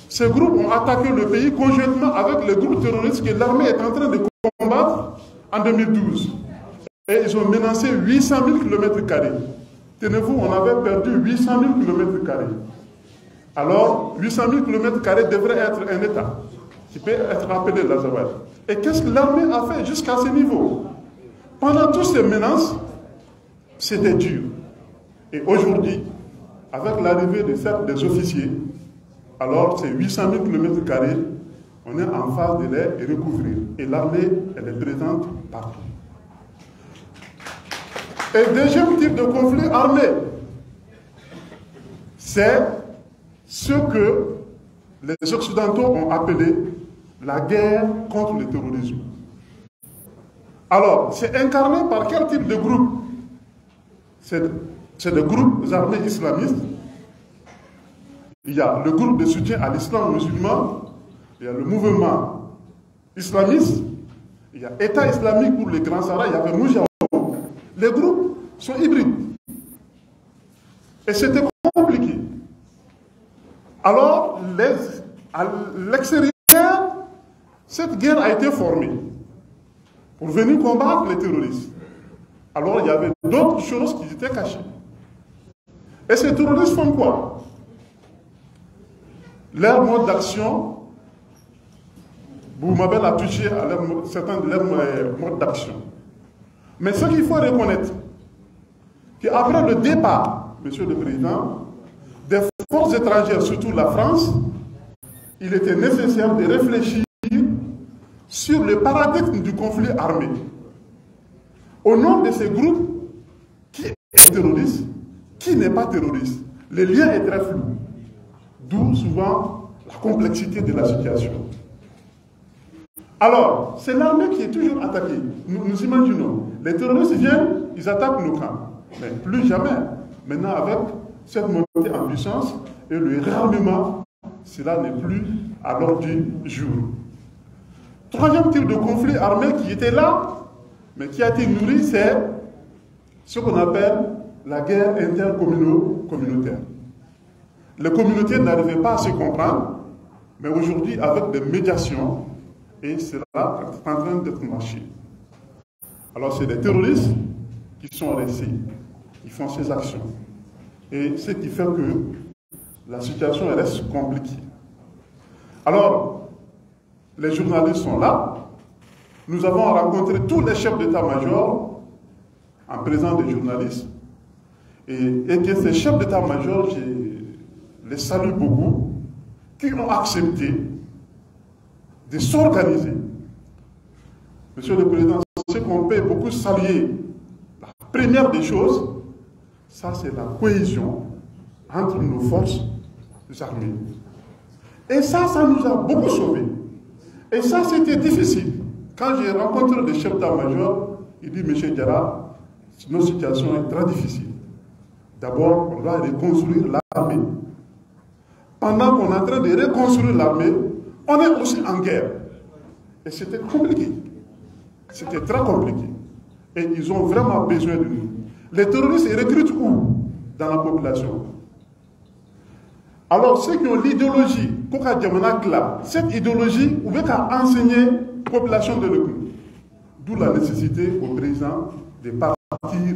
Ces groupes ont attaqué le pays conjointement avec les groupes terroristes que l'armée est en train de combattre en 2012. Et ils ont menacé 800 000 km². Tenez-vous, on avait perdu 800 000 km². Alors, 800 000 km² devrait être un État qui peut être appelé l'Azawad. Et qu'est-ce que l'armée a fait jusqu'à ce niveau? Pendant toutes ces menaces, c'était dur. Et aujourd'hui, avec l'arrivée des officiers, alors ces 800 000 km², on est en phase de les recouvrir. Et l'armée, elle est présente partout. Et le deuxième type de conflit armé, c'est ce que les Occidentaux ont appelé la guerre contre le terrorisme. Alors, c'est incarné par quel type de groupe? C'est des groupes armés islamistes. Il y a le groupe de soutien à l'islam musulman, il y a le mouvement islamiste, il y a État islamique pour les Grands Sahara, il y avait Moujaou. Les groupes sont hybrides. Et c'était compliqué. Alors, à l'extérieur, cette guerre a été formée pour venir combattre les terroristes. Alors, il y avait d'autres choses qui étaient cachées. Et ces terroristes font quoi? Leur mode d'action, Boumabel a touché à certains de leurs modes d'action. Mais ce qu'il faut reconnaître, qu'après le départ, Monsieur le Président, des forces étrangères, surtout la France, il était nécessaire de réfléchir sur le paradigme du conflit armé. Au nom de ces groupes, qui est terroriste, qui n'est pas terroriste, le lien est très flou. D'où souvent la complexité de la situation. Alors, c'est l'armée qui est toujours attaquée. Nous imaginons, les terroristes viennent, ils attaquent nos camps. Mais plus jamais. Maintenant, avec cette montée en puissance et le réarmement, cela n'est plus à l'ordre du jour. Troisième type de conflit armé qui était là, mais qui a été nourri, c'est ce qu'on appelle la guerre intercommunautaire. Les communautés n'arrivaient pas à se comprendre, mais aujourd'hui, avec des médiations, et cela est en train d'être marché. Alors, c'est des terroristes qui sont restés, qui font ces actions. Et ce qui fait que la situation reste compliquée. Alors, les journalistes sont là. Nous avons rencontré tous les chefs d'état-major en présence des journalistes. Et que ces chefs d'état-major, je les salue beaucoup, qui ont accepté de s'organiser. Monsieur le Président, ce qu'on peut beaucoup saluer, la première des choses, ça c'est la cohésion entre nos forces armées. Et ça nous a beaucoup sauvés. Et ça, c'était difficile. Quand j'ai rencontré des chefs d'état-major, il dit, M. Diarra, notre situation est très difficile. D'abord, on doit reconstruire l'armée. Pendant qu'on est en train de reconstruire l'armée, on est aussi en guerre. Et c'était compliqué. C'était très compliqué. Et ils ont vraiment besoin de nous. Les terroristes, ils recrutent où? Dans la population. Alors, ceux qui ont l'idéologie, cette idéologie, vous pouvez enseigner la population de l'Europe. D'où la nécessité au président de partir,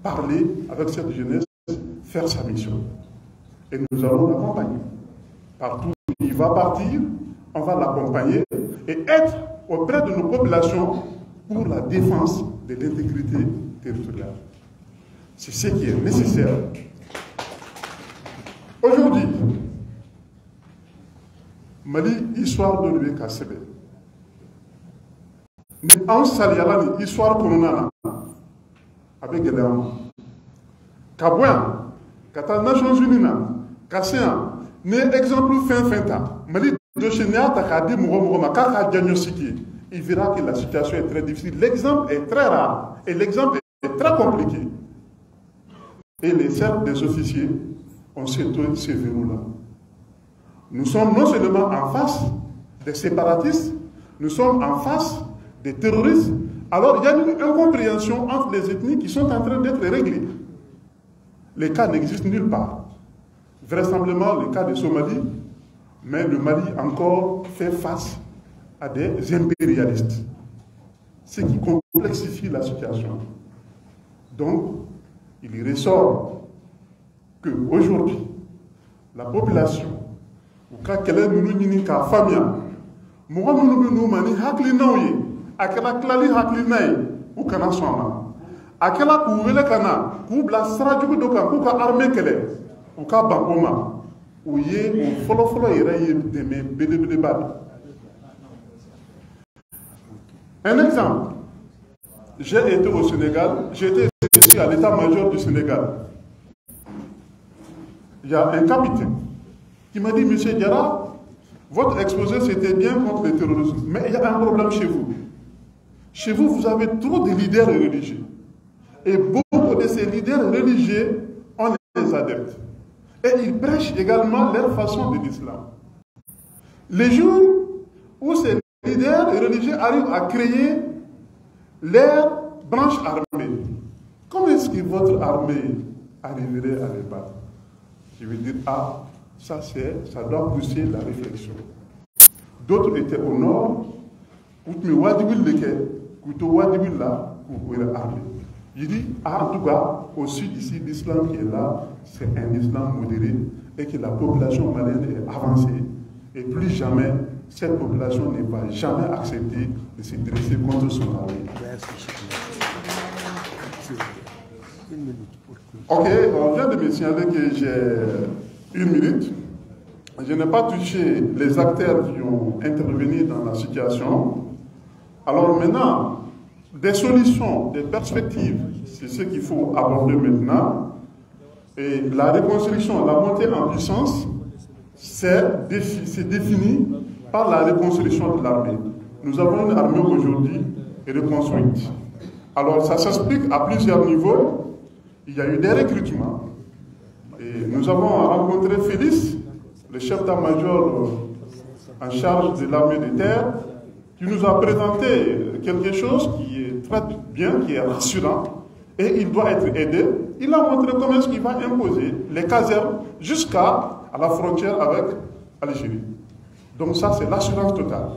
parler avec cette jeunesse, faire sa mission. Et nous allons l'accompagner. Partout où il va partir, on va l'accompagner et être auprès de nos populations pour la défense de l'intégrité territoriale. C'est ce qui est nécessaire. Aujourd'hui, Mali, histoire de lui casser. Mais en Saliala, histoire qu'on a avec les hommes. Kabouin, Kata Nations Unies, Kasséan, né exemple fin. Mali de chez Néa, Takadi, Mouroma, Kaka diagnostiqué. Il verra que la situation est très difficile. L'exemple est très rare et l'exemple est très compliqué. Et les cercles des officiers ont ces verrous-là. Nous sommes non seulement en face des séparatistes, nous sommes en face des terroristes. Alors il y a une incompréhension entre les ethnies qui sont en train d'être réglées. Les cas n'existent nulle part. Vraisemblablement le cas de Somalie, mais le Mali encore fait face à des impérialistes, ce qui complexifie la situation. Donc, il ressort qu'aujourd'hui, la population, ou quand quelqu'un nous ka famia, moi nous mani hakli naoye, akela klali hakli nae, ou kana swama, akela kuwele kana, kubla sarajugu doka, kuka armée kele, ou ka bankoma, ou ye, ou folo iraye de me bede bad. Un exemple, j'ai été au Sénégal, j'ai été ici à l'état-major du Sénégal. Il y a un capitaine qui m'a dit, Monsieur Diarra, votre exposé c'était bien contre le terrorisme, mais il y a un problème chez vous. Chez vous, vous avez trop de leaders religieux. Et beaucoup de ces leaders religieux ont des adeptes. Et ils prêchent également leur façon de l'islam. Les jours où ces leaders religieux arrivent à créer leur branche armée, comment est-ce que votre armée arriverait à les battre? Je veux dire, ça doit pousser la réflexion. D'autres étaient au nord, il dit, en tout cas, au sud ici, l'islam qui est là, c'est un islam modéré et que la population malienne est avancée. Et plus jamais, cette population ne va jamais accepter de se dresser contre son armée. Ok, on vient de me signaler que j'ai 1 minute. Je n'ai pas touché les acteurs qui ont intervenu dans la situation. Alors maintenant, des solutions, des perspectives, c'est ce qu'il faut aborder maintenant. Et la reconstruction, la montée en puissance, c'est défini par la reconstruction de l'armée. Nous avons une armée aujourd'hui reconstruite. Alors ça s'explique à plusieurs niveaux. Il y a eu des recrutements. Et nous avons rencontré Félix, le chef d'état-major en charge de l'armée de terre, qui nous a présenté quelque chose qui est très bien, qui est rassurant, et il doit être aidé. Il a montré comment est-ce qu'il va imposer les casernes jusqu'à la frontière avec l'Algérie. Donc ça, c'est l'assurance totale.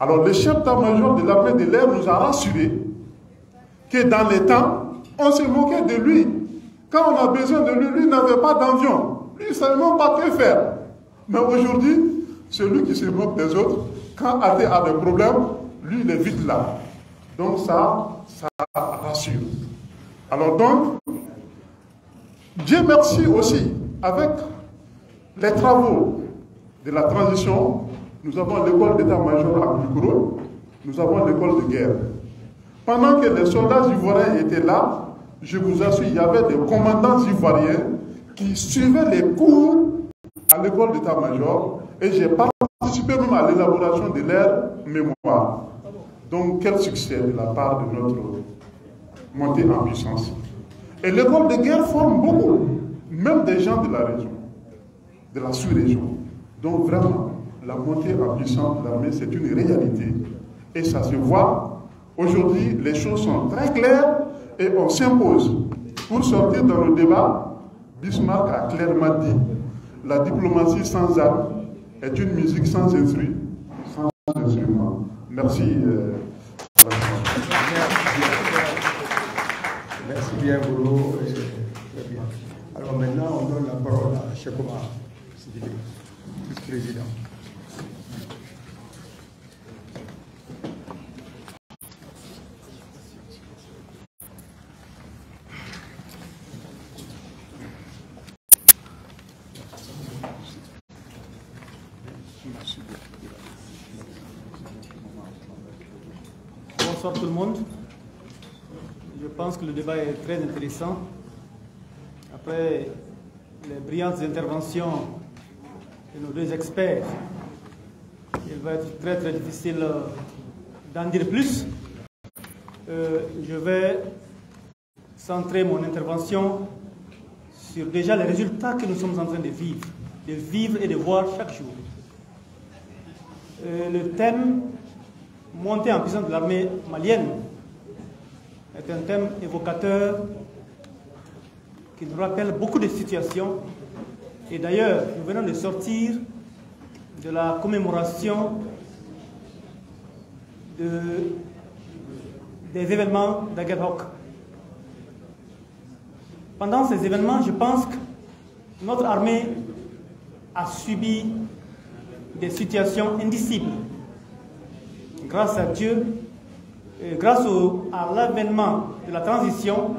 Alors le chef d'état-major de l'armée de l'air nous a rassuré que dans les temps, on se moquait de lui. Quand on a besoin de lui, lui n'avait pas d'avion. Lui, il ne savait même pas que faire. Mais aujourd'hui, celui qui se moque des autres, quand AT a des problèmes, lui, il est vite là. Donc ça rassure. Alors donc, Dieu merci aussi, avec les travaux de la transition, nous avons l'école d'état-major à Koulikouro, nous avons l'école de guerre. Pendant que les soldats ivoiriens étaient là, je vous assure, il y avait des commandants ivoiriens qui suivaient les cours à l'école d'état-major et j'ai participé même à l'élaboration de leur mémoire. Donc, quel succès de la part de notre montée en puissance. Et l'école de guerre forme beaucoup, même des gens de la région, de la sous-région. Donc, vraiment, la montée en puissance de l'armée, c'est une réalité. Et ça se voit. Aujourd'hui, les choses sont très claires et on s'impose. Pour sortir dans le débat, Bismarck a clairement dit la diplomatie sans armes est une musique sans instrument, sans instrument. Merci. Merci bien, Boulot. Très bien. Alors maintenant, on donne la parole à Cheikh Oumar, vice-président. Bonsoir tout le monde. Je pense que le débat est très intéressant. Après les brillantes interventions de nos deux experts, il va être très très difficile d'en dire plus. Je vais centrer mon intervention sur déjà les résultats que nous sommes en train de vivre et de voir chaque jour. Le thème montée en puissance de l'armée malienne est un thème évocateur qui nous rappelle beaucoup de situations. Et d'ailleurs, nous venons de sortir de la commémoration des événements d'Aguelhok. Pendant ces événements, je pense que notre armée a subi des situations indicibles. Grâce à Dieu, et grâce à l'avènement de la transition,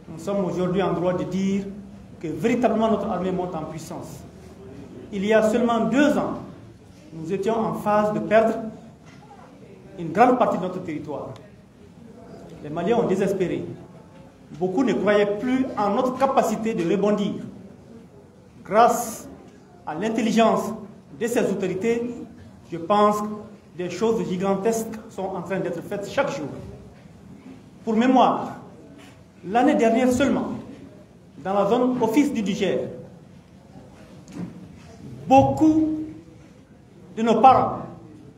nous sommes aujourd'hui en droit de dire que véritablement notre armée monte en puissance. Il y a seulement 2 ans, nous étions en phase de perdre une grande partie de notre territoire. Les Maliens ont désespéré. Beaucoup ne croyaient plus en notre capacité de rebondir. Grâce à l'intelligence de ces autorités, je pense que des choses gigantesques sont en train d'être faites chaque jour. Pour mémoire, l'année dernière seulement, dans la zone office du Niger, beaucoup de nos parents,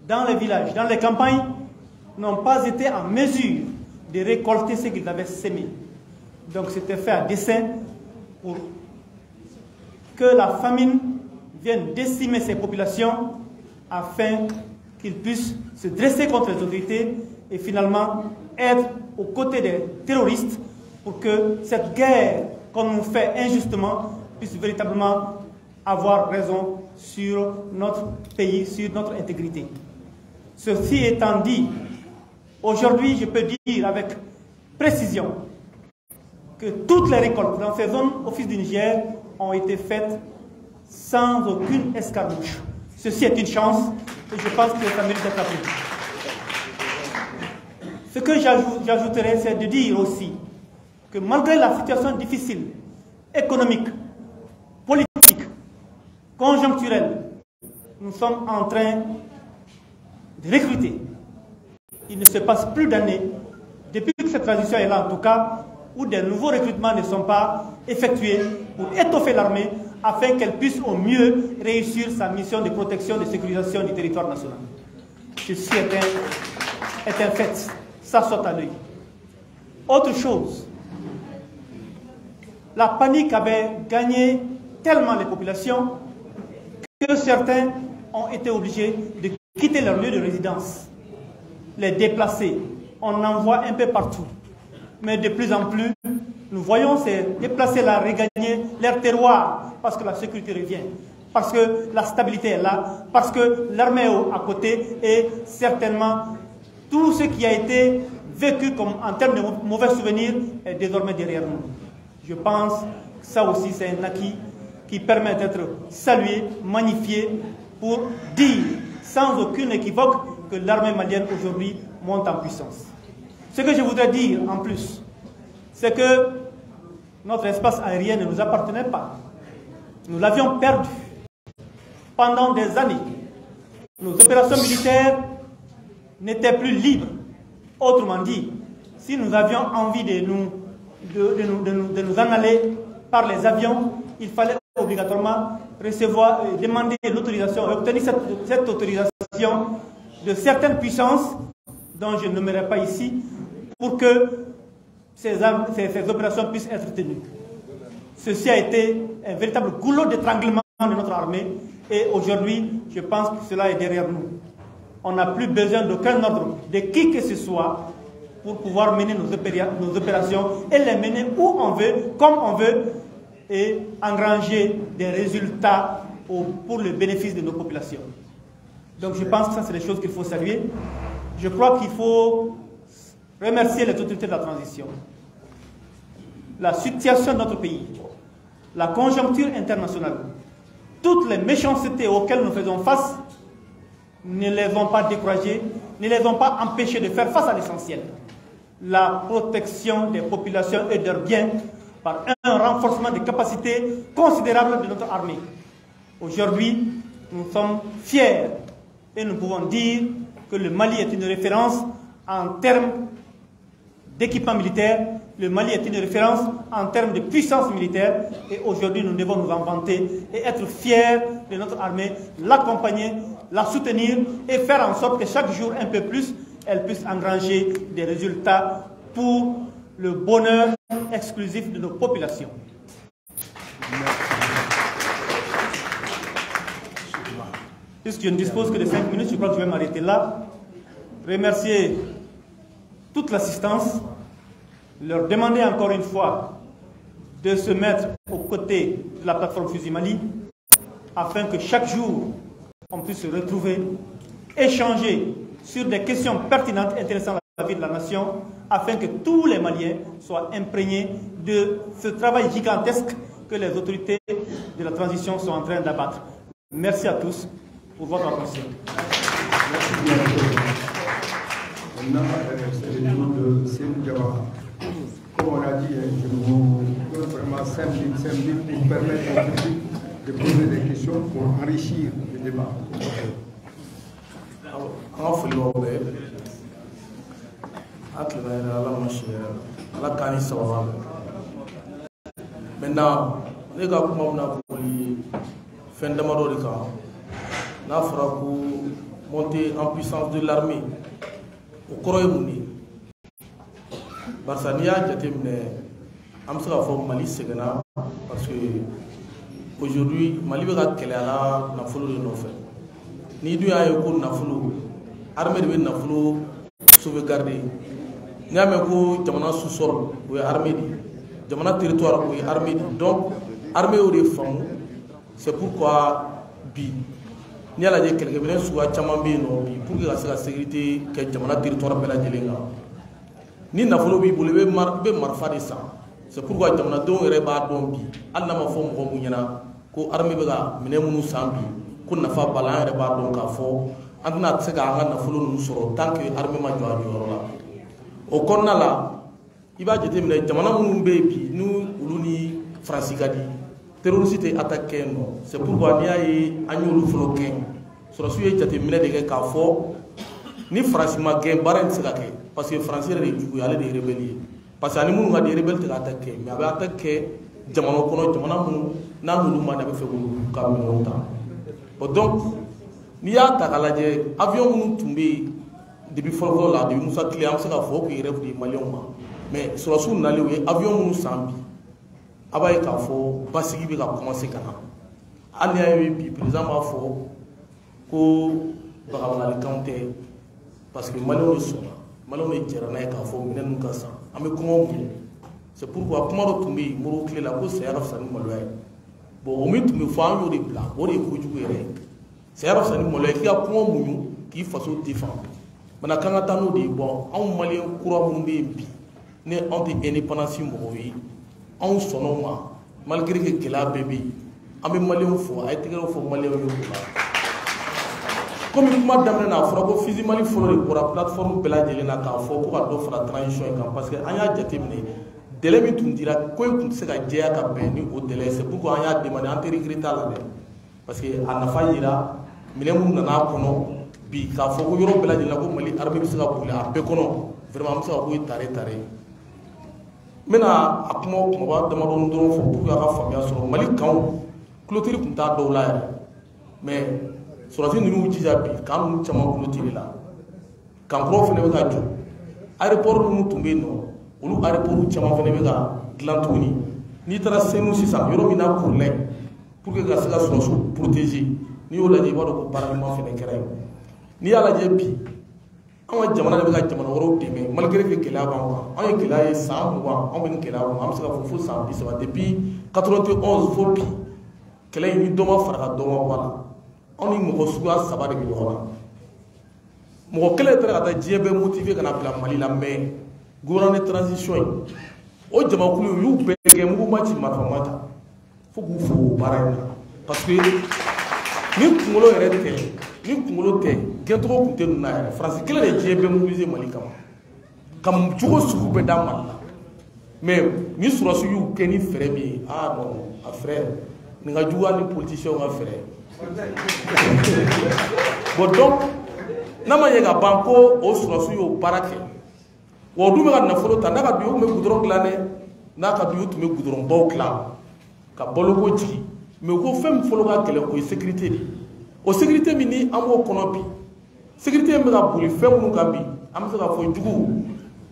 dans les villages, dans les campagnes, n'ont pas été en mesure de récolter ce qu'ils avaient sémé. Donc c'était fait à dessein pour que la famine vienne décimer ces populations afin qu'ils puissent se dresser contre les autorités et finalement être aux côtés des terroristes pour que cette guerre qu'on nous fait injustement puisse véritablement avoir raison sur notre pays, sur notre intégrité. Ceci étant dit, aujourd'hui je peux dire avec précision que toutes les récoltes dans ces zones office du Niger ont été faites sans aucune escarmouche. Ceci est une chance et je pense que ça mérite d'être applaudi. Ce que j'ajouterais, c'est de dire aussi que malgré la situation difficile, économique, politique, conjoncturelle, nous sommes en train de recruter. Il ne se passe plus d'années, depuis que cette transition est là en tout cas, où des nouveaux recrutements ne sont pas effectués pour étoffer l'armée afin qu'elle puisse au mieux réussir sa mission de protection et de sécurisation du territoire national. Ceci est un fait, ça saute à l'œil. Autre chose, la panique avait gagné tellement les populations que certains ont été obligés de quitter leur lieu de résidence, les déplacer. On en voit un peu partout. Mais de plus en plus, nous voyons ces déplacés-là regagner leur terroir parce que la sécurité revient, parce que la stabilité est là, parce que l'armée est à côté et certainement tout ce qui a été vécu comme en termes de mauvais souvenirs est désormais derrière nous. Je pense que ça aussi c'est un acquis qui permet d'être salué, magnifié pour dire sans aucun équivoque que l'armée malienne aujourd'hui monte en puissance. Ce que je voudrais dire en plus, c'est que notre espace aérien ne nous appartenait pas. Nous l'avions perdu pendant des années. Nos opérations militaires n'étaient plus libres. Autrement dit, si nous avions envie de nous en aller par les avions, il fallait obligatoirement demander l'autorisation et obtenir cette autorisation de certaines puissances dont je ne nommerai pas ici, pour que ces opérations puissent être tenues. Ceci a été un véritable goulot d'étranglement de notre armée et aujourd'hui, je pense que cela est derrière nous. On n'a plus besoin d'aucun ordre de qui que ce soit pour pouvoir mener nos opérations et les mener où on veut, comme on veut et engranger des résultats pour le bénéfice de nos populations. Donc je pense que ça c'est des choses qu'il faut saluer. Je crois qu'il faut remercier les autorités de la transition. La situation de notre pays, la conjoncture internationale, toutes les méchancetés auxquelles nous faisons face ne les ont pas découragés, ne les ont pas empêchés de faire face à l'essentiel, la protection des populations et de leurs biens par un renforcement des capacités considérables de notre armée. Aujourd'hui, nous sommes fiers et nous pouvons dire que le Mali est une référence en termes d'équipement militaire, le Mali est une référence en termes de puissance militaire et aujourd'hui nous devons nous en vanter et être fiers de notre armée, l'accompagner, la soutenir et faire en sorte que chaque jour un peu plus, elle puisse engranger des résultats pour le bonheur exclusif de nos populations. Puisque je ne dispose que de 5 minutes, je crois que je vais m'arrêter là. Remercier toute l'assistance, leur demander encore une fois de se mettre aux côtés de la plateforme Fusil Mali afin que chaque jour on puisse se retrouver, échanger sur des questions pertinentes intéressant la vie de la nation afin que tous les Maliens soient imprégnés de ce travail gigantesque que les autorités de la transition sont en train d'abattre. Merci à tous pour votre attention. Merci bien. Maintenant, c'est le jour de Sékou Diawara. Comme on a dit, je vous donne vraiment 5 minutes pour permettre au public de poser des questions pour enrichir le débat. Maintenant, les gars, comment on a fait de Madorika, n'a fera monter en puissance de l'armée au Koroymouni. Barsania, Jatemne, Amsra for Mali Segana, parce que aujourd'hui, Mali va Kelala, n'a fallu de nos faits. Ni du a eu n'a fallu, armée de n'a fallu sauvegarder. N'a même pas Jamana sous-sol, ou armée. Jamana territoire ou armée. Donc, armée ou des femmes, c'est pourquoi bi. Ni ala je quelques minutes soit caman be no bi pour que la sécurité que jamana territoire bela jelenga ni nafolo bi bolo be marfa de sa c'est pourquoi jamana don yere ba don bi alla ma fo mo munyana ko armée be ga mine munu sambi ko nafa bala yere ba don ka fo andina se ga nga nafolo nu soro tant que armée ma jwa yoro la o konna la iba jete mine jamana munu be bi nu uluni francigadi terroriste attaqué non c'est pourquoi ni ay anyolu floqué sur suye jate mine de ka fo ni France ma gain baran sekake parce que français de jugu ale de rebellier parce que ani munu ga de rebelle te attaqué mais aba attaqué jamano kono jamana munu na munu ma na be fe ko ka mi ta donc ni ya ta kalaje avion munu tumbi depuis folo la depuis Moussa Clé am se ka fo ko rêve de Malion ma mais sur su na le avion munu sambi abaye ka fo basigi bi ka commencer kana ani ay bi président ma fo ko bagawala counter parce que malon sona malon e jerana ka fo minen ka sa ame ko c'est pourquoi kuma do tumbi moro clé la ko c'est araf sani maloy bon o mi tumbi fo an yo de bla o de ko jugu ere c'est araf sani maloy ki ka ko munyu ki faso défendre mana kanga tanu de bon an malien kura mun be bi ne anti indépendance mo wi an sonoma malgré que kela bébé amé malien fo ay tigero fo malien yo comme kuma damna na fora ko Fusil Mali folo pour la plateforme bela jelena ka fo ko do fora transition kan parce que anya jatemne délai mi tundira ko kun se ka jeya ka beni au délai c'est pourquoi anya demander antérigrité la parce que anafa yira mine mun na kono bi ka fo ko yoro bela jelena ko Mali armée bi se ka bula a be kono vraiment am se ko tare mena akuma ko ba dama don do fo pour ka famia sur Mali kan clôture kun ta do la mais surasi ninu jija bi kanu chama clôture la kan pro fene be ka jo aéroport nu tumbe no olu aéroport chama fene be ka glantuni ni tara senu sisa yoro mina kurle pour que ka se ka surasi protéger ni yo la je ba do ko parlement fene kere ni ala je bi an jamana de be ka jamana woro deme malgré que kela ba an ye kela ye san wa an be kela wa am se ka fo san bi ça depuis 91 fo bi kela ni doma faraka doma wala on ni mo suga saba de yoro mo kele tara ta jiebe motivé kana plan Mali la mais gouvernement de transition o jama kulu yu bege mu ma ci marfa mata fo ku fo barana parce que ni kunkolo yɛrɛ tɛ ni kunkolo tɛ gɛncogo kun tɛ ninnu na yɛrɛ faransi kelen de diɲɛ bɛɛ mobiliser Mali kama ka cogo sugu bɛɛ da Mali la mais ni sɔrɔsiw y'u kɛ ni fɛɛrɛ min ye ah non a frère nin ka jugu ni politiciens ka fɛɛrɛ bon donc n'a ma ye ka ban ko o sɔrɔsiw y'o baara kɛ wa o dun bɛ ka nafolo ta n'a ka du u tun bɛ goudron dilan dɛ n'a ka du u tun bɛ goudron baw dilan ka baloko jigin mais ko fɛn min fɔlɔ ka gɛlɛn o ye sécurité de o sécurité min ni an b'o kɔnɔ bi sécurité min bɛ ka boli fɛn minnu kan bi an bɛ se ka fɔ jugu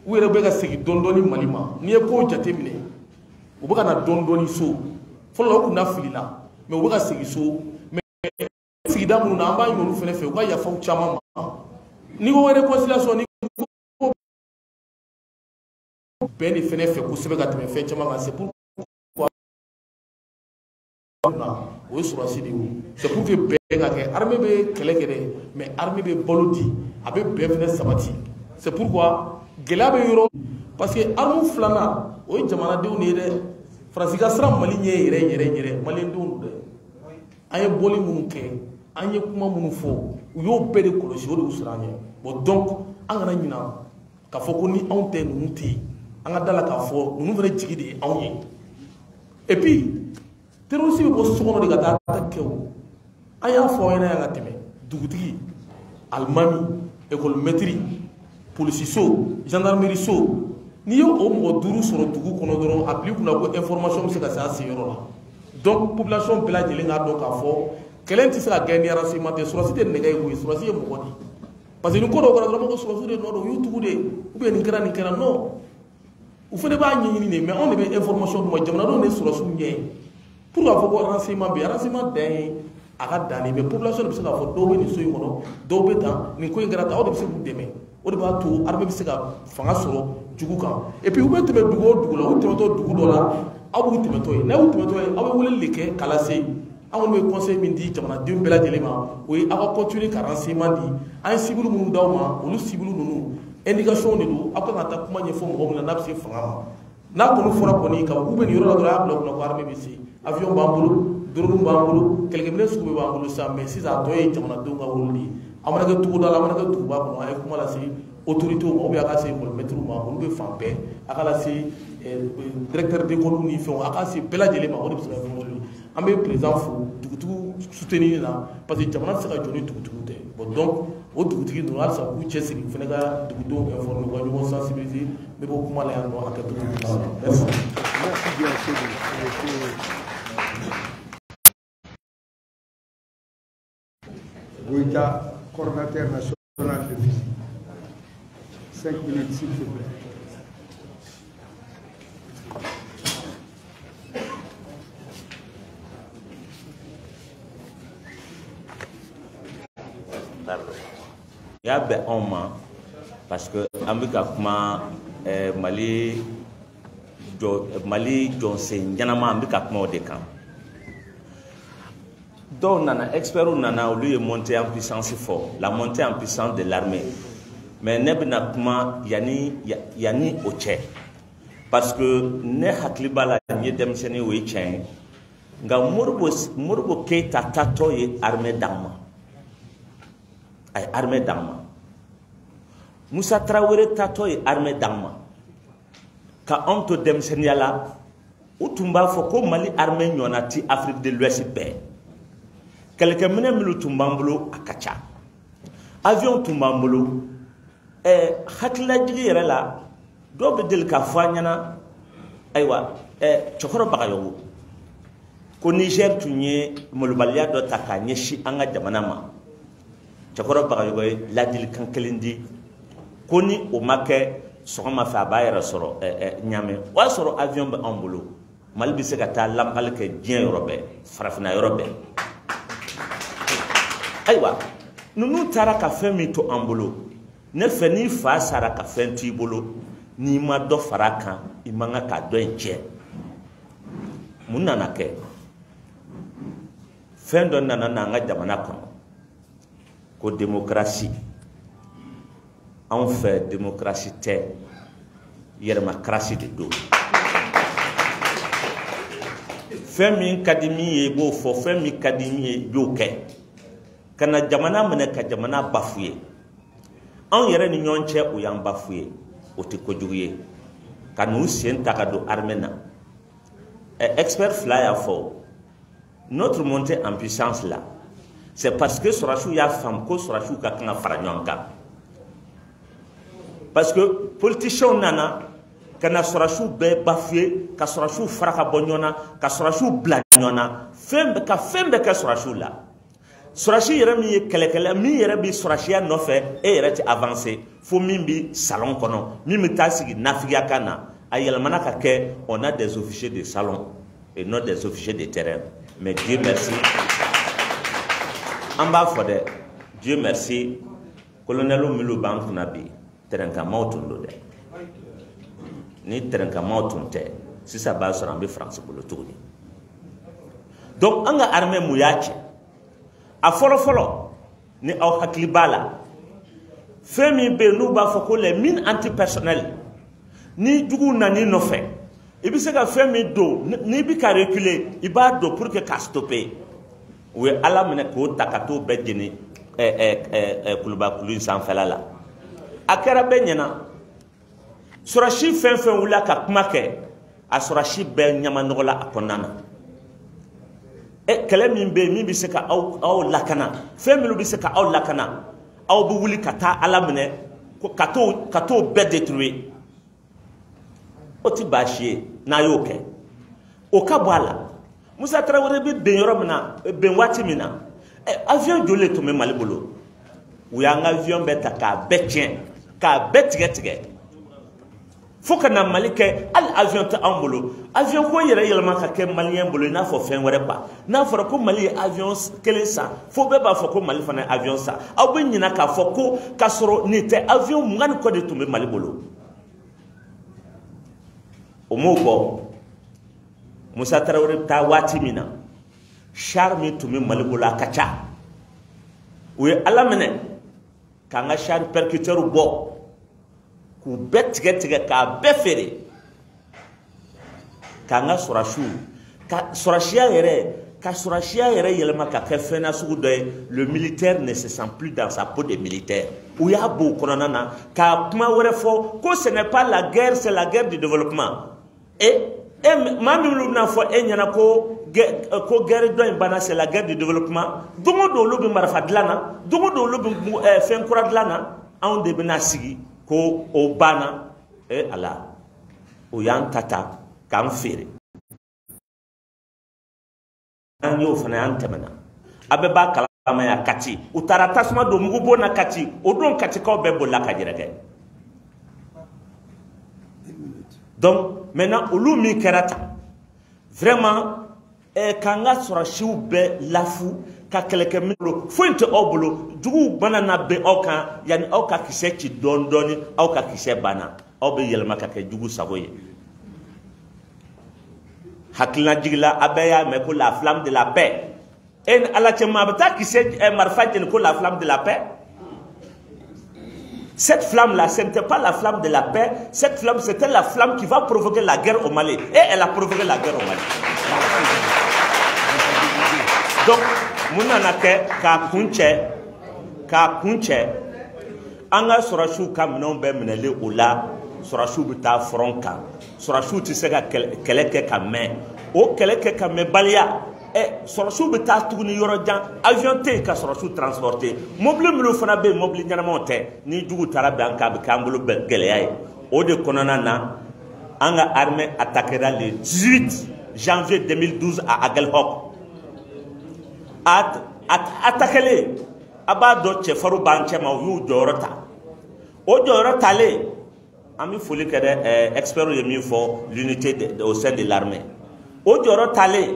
u yɛrɛ bɛ ka segin dɔɔni dɔɔni Mali ma n'i ye kow jate minɛ u bɛ ka na dɔɔni dɔɔni so fɔlɔ u kun na fili la mais u bɛ ka segin so mais sigida minnu na an b'a ɲini olu fɛnɛ fɛ u ka yafaw caman ma n'i ko réconciliation ni bɛn de fɛnɛ fɛ kosɛbɛ ka tɛmɛ fɛn caman kan c'est pour o ye sɔrɔsi de ye c'est pour que bɛn ka kɛ armée bɛ kɛlɛ kɛ dɛ mais armée bɛ balo di a bɛ bɛn fɛnɛ sabati c'est pourquoi gɛlɛya bɛ yɔrɔ parce que arme filanan o ye jamanadenw de ye dɛ faransi ka siran Mali ɲɛ yɛrɛ yɛrɛ yɛrɛ maliyɛndenw don dɛ an ye bɔli minnu kɛ an ye kuma minnu fɔ u y'o bɛɛ de kɔlɔsi o de y'u siran an ɲɛ bon donc an kana ɲina k'a fɔ ko ni anw tɛ ninnu tɛ yen an ka da la k'a fɔ ninnu fana jigi de ye anw ye et puis terroriste bɛ bɔ so kɔnɔ de ka taa kɛ o an y'a fɔ aw ɲɛna yan ka tɛmɛ dugutigi alimami école-maître polisi so gendarmerie so n'i ye o mɔgɔ 5 sɔrɔ dugu kɔnɔ dɔrɔn a bil'i kunna ko information bɛ se ka se a senyɔrɔ la donc population bɛɛ lajɛlen k'a dɔn k'a fɔ kɛlɛ tɛ se ka gagner ni renseignement tɛ sɔrɔsi tɛ nɛgɛ ye koyi sɔrɔsi ye mɔgɔ de parce que ni ko dɔw kɛra dɔrɔn ko sɔrɔsiw de nɔ don u y'u tugu de ou bien nin kɛra non u fana b'a ɲɛɲini de mais anw de bɛ information d'u ma jamanadenw de ye sɔrɔsiw ɲɛ pour k'a fɔ ko renseignement bɛ renseignement dan ye a ka dan de mais population de bɛ se k'a fɔ dɔw bɛ nin so in kɔnɔ dɔw bɛ tan nin ko in kɛra tan aw de bɛ se k'u dɛmɛ o de b'a to armée bɛ se ka fanga sɔrɔ jugu kan et puis u bɛ tɛmɛ dugu o dugu la u tɛmɛtɔ dugu dɔ la aw b'u tɛmɛtɔ ye n'a y'u tɛmɛtɔ ye aw bɛ weleli de kɛ k'a lase an kɔni bɛ conseil min di jamanadenw bɛɛ lajɛlen ma o ye aw ka continuer ka renseignement di an ye civil minnu d'aw ma olu civil ninnu indication de don aw kan ka taa kuma ɲɛfɔ mɔgɔ min na n'a bɛ se fanga ma n'a kɔni fɔra kɔni ka k'u bɛ nin yɔrɔ la dɔrɔn a y'a bila kunna ko armée bɛ se avion b'an bolo drone b'an bolo kɛlɛkɛminɛ sugu bɛɛ b'an bolo sisan mais sisan a tɔ ye jamanadenw ka rôle de ye a mana kɛ togoda la a mana kɛ duguba kɔnɔ a ye kuma lase autorités ma ou bien a ka se école-maîtres ma olu bɛ fan bɛɛ a ka lase directeur d'école ni fɛnw a ka se bɛɛ lajɛlen ma o de bɛ se ka information di an bɛ président fo dugutigiw soutenir na parce que jamana tɛ se ka jɔ ni dugutigiw tɛ bon donc o dugutigi ninnu halisa k'u cɛsiri u fana ka dugudenw informer u ka ɲɔgɔn sensibiliser ne b'o kuma la yan nɔ a kɛcogo ɲuman na merci. Merci bien sûr. Goïta, coordinateur national de physique. 5 minutes s'il vous plaît. y'a bɛn anw ma parce que an bɛ ka kuma Mali jɔsen ɲɛnama an bɛ ka kuma o de kan dɔw nana experts nana olu ye montée en puissance fɔ la montée en puissance de l'armée mais ne bɛna kuma yanni o cɛ parce que ne hakili b'a la n ye denmisɛnnin o ye tiɲɛ ye nka Modibo Keyita tatɔ ye armée d'an ma a ye armée d'an ma Musa Traoré tatɔ ye armée d'an ma ka anw to denmisɛnniya la u tun b'a fɔ ko Mali armée ɲɔgɔnna ti Afrique de l'Ouest bɛɛ kɛlɛkɛminɛ minnu tun b'an bolo a ka ca avion tun b'an bolo hakililajigi yɛrɛ la dɔw bɛ deli k'a fɔ an ɲɛna ayiwa cɛkɔrɔ Bagayogo ko Niger tun ye malobaliya dɔ ta k'a ɲɛsin an ka jamana ma cɛkɔrɔ Bagayogo ye ladilikan kelen di ko ni o ma kɛ sɔgɔma fɛ a b'a yɛrɛ sɔrɔ Ɲamɛ o y'a sɔrɔ avion bɛ anw bolo Mali bɛ se ka taa lamkali kɛ diɲɛ yɔrɔ bɛɛ farafinna yɔrɔ bɛɛ ayiwa ninnu taara ka fɛn min to an bolo ne fɛ n'i fa sara ka fɛn t'i bolo n'i ma dɔ fara a kan i man kan ka dɔ in tiɲɛ mun nana kɛ fɛn dɔ nana n'an ka jamana kɔnɔ ko démocratie anw fɛ démocratie tɛ yɛrɛmakarasi de don fɛn min ka di min ye i b'o fɔ fɛn min ka di min ye i b'o kɛ kana jamana mene ka jamana bafoué an yere ni ɲɔgɔn cɛ o y'an bafoué o tɛ kojugu ye ka n'u sen ta ka don armée na expert fila y'a fɔ notre montée en puissance là c'est parce que Sorasiw y'a faamu ko Sorasiw ka kan ka fara ɲɔgɔn kan parce que politiciens nana kana Sorasiw bɛɛ bafoué ka Sorasiw fara ka bɔ ɲɔgɔn na ka Sorasiw bila ɲɔgɔn na fɛn bɛɛ kɛ Sorasiw la Sorasi yɛrɛ min ye kɛlɛkɛla min yɛrɛ bi Sorasiya nɔfɛ e yɛrɛ tɛ avancer fo min bi salon kɔnɔ min bɛ taa sigi nafigiya kan na a yɛlɛmana ka kɛ on a des officiers de salon et non des officiers de terrain mais Dieu merci an b'a fɔ dɛ Dieu merci colonel minnu b'an kunna bi tɛrɛnkamaw tun don dɛ ni tɛrɛnkamaw tun tɛ sisan b'a sɔrɔ an bɛ France bolo tuguni donc an ka armée mun y'a cɛ a fɔlɔ ni aw hakili b'a la fɛn min bɛ yen n'u b'a fɔ ko les mines antipersonnelles ni jugu nani nɔfɛ i bɛ se ka fɛn min don n'i bɛ ka reculer i b'a don pour que k'a stopper u ye Ala minɛ k'o ta ka t'o bɛɛ jeni kulubakulu in sanfɛla la a kɛra bɛɛ ɲɛna Sorasi fɛn fɛn wulila ka kuma kɛ a Sorasi bɛɛ ɲamanɔgɔ la a kɔnɔna na kɛlɛ min bɛ yen min bɛ se ka aw lakana fɛn minnu bɛ se ka aw lakana aw bɛ wuli ka taa Ala minɛ ka t'o bɛɛ détruire o tɛ baasi ye n'a y'o kɛ o ka bɔ a la Musa Tarawele bɛ bɛn yɔrɔ min na bɛn waati min na avion joli de tun bɛ Mali bolo u y'an ka avion bɛɛ ta k'a bɛɛ tiɲɛ k'a bɛɛ tigɛ fo ka na Mali kɛ hali avion tɛ an bolo avion ko yɛrɛ yɛlɛma ka kɛ maliyɛn bolo i n'a fɔ fɛn wɛrɛ quoi n'a fɔra ko Mali ye avion kelen san fo bɛɛ b'a fɔ ko Mali fana ye avion san aw bɛ ɲinɛ k'a fɔ ko k'a sɔrɔ nin tɛ avion 20 ni kɔ de tun bɛ Mali bolo o m'o bɔ Musa Tarawele bɛ taa waati min na char min tun bɛ Mali bolo a ka ca u ye Ala minɛ k'an ka char percuteur bɔ k'u bɛɛ tigɛ k'a bɛɛ feere k'an ka Sorasiw ka Sorasiya yɛrɛ yɛlɛma ka kɛ fɛn na sugu dɔ ye le militaire ne se sent plus dans sa peau de militaire u y'a bɔ o kɔnɔna na k'a kuma wɛrɛ fɔ ko ce n'est pas la guerre c'est la guerre du développement maa min bɛna fɔ e ɲɛna ko guerre dɔ in banna c'est la guerre du développement don o don olu bɛ marifa dilan na don o don olu bɛ fɛn kura dilan na anw de bɛna sigi ko o banna Ala o y'an ta k'an feere an y'o fana y'an tɛmɛna a bɛɛ b'a kalama ya Kati u taara tasuma don mugubon na Kati o don Katikaw bɛɛ bolila ka yɛrɛkɛ donc maintenant olu min kɛra tan vraiment k'an ka Sorasiw bɛɛ lafu ka kɛlɛkɛ minnu foyi tɛ aw bolo juguw bana na bɛn aw kan yanni aw ka kisɛ ci dɔɔni aw ka kisɛ banna aw bɛ yɛlɛma ka kɛ jugu sago ye hakilina jigila a bɛɛ y'a mɛn ko la flamme de la paix e ni Ala cɛ maa bɛ taa kisɛ marifa jeni ko la flamme de la paix cette flamme là ce n'était pas la flamme de la paix cette flamme c'était la flamme qui va provoquer la guerre au Mali et elle a provoqué la guerre au Mali donc mun nana kɛ k'a kun cɛ an ka Sorasiw ka minɛnw bɛɛ minɛlen o la Sorasiw bɛ taa front kan Sorasiw tɛ se ka kɛlɛ kɛ ka mɛn o kɛlɛ kɛ ka mɛn baliya Sorasiw bɛ taa tuguni yɔrɔ jan avion tɛ yen ka Sorasiw transporter mobili minnu fana bɛ yen mobili ɲɛnamaw tɛ ni jugu taara bɛn an kan a bɛ k'an bolo gɛlɛya ye o de kɔnɔna na an ka armée attaquera le 18 janvier 2012 à Aguelhok attaquelen a b'a dɔn cɛfarinw b'an cɛ ma u y'u jɔyɔrɔ ta o jɔyɔrɔ talen an bɛ foli kɛ dɛ experts ye min fɔ l'unité au sein de l'armée o jɔyɔrɔ talen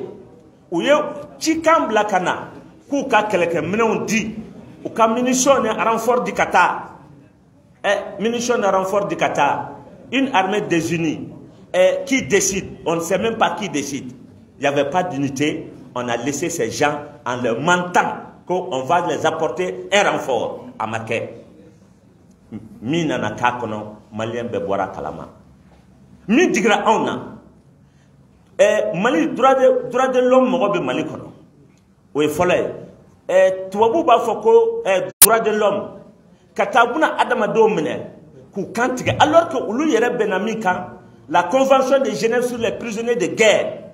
u ye cikan bila ka na k'u ka kɛlɛkɛminɛnw di u ka munition ni renfort di ka taa munition ni renfort di ka taa une armée désunie qui décide on ne sait même pas qui décide il n'y avait pas d'unité on a laissé ces gens en leur mentant qu'on va les apporter un renfort à Maquet. Min nana k'a kɔnɔ maliyɛn bɛɛ bɔra kalama min digira anw na Mali droit de l'homme mɔgɔ bɛ Mali kɔnɔ o ye fɔlɔ ye tubabu b'a fɔ ko droit de l'homme ka taa buna adamadenw minɛ k'u kan tigɛ alors que olu yɛrɛ bɛnna min kan la convention de Genève sur les prisonniers de guerre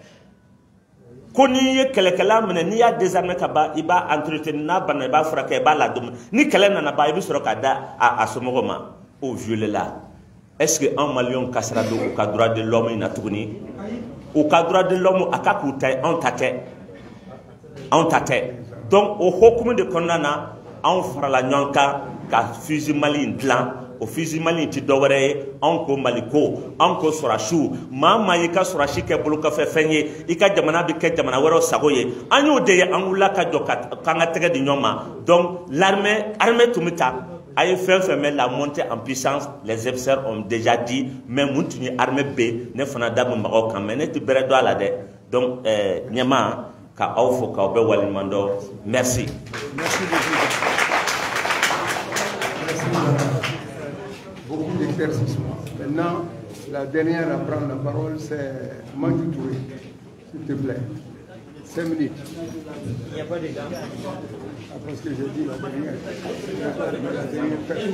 ko n'i ye kɛlɛkɛla minɛ n'i y'a désarmer ka ban i b'a entretenir n'a banna i b'a furakɛ i b'a ladon ni kɛlɛ nana ban i bɛ sɔrɔ k'a da a somɔgɔw ma o violé la est-ce que an maliyɛnw kasara don u ka droit de l'homme in na tuguni u ka droit de l'homme a ka k'u ta ye anw ta tɛ anw ta tɛ donc o hokumu de kɔnɔna na anw farala ɲɔgɔn kan ka fusil Mali in dilan o fusil Mali in ti dɔwɛrɛ ye anw ko Mali ko anw ko sɔrasiw maa maa y'i ka sɔrasi kɛ bolokɔfɛ fɛn ye i ka jamana bɛ kɛ jamana wɛrɛw sago ye an y'o de ye an wulila ka jɔ k'an ka tɛgɛ di ɲɔgɔn ma donc l'armée tun bɛ ta a ye fɛn fɛn mɛn la montée en puissance les officiers ont déjà dit mais mun tun ye armée bɛ ne fana da bɛ mɔgɔw kan mais ne tɛ bɛrɛ dɔn a la dɛ donc ɲɛma ka aw fo k'aw bɛɛ waleɲuman dɔn merci. Merci beaucoup d'éclaircissements. Maintenant, la dernière à prendre la parole, c'est Mandjou Touré. S'il te plaît. 5 minutes. Il n'y a pas de dents. Parce que j'ai dit la dernière. La dernière personne.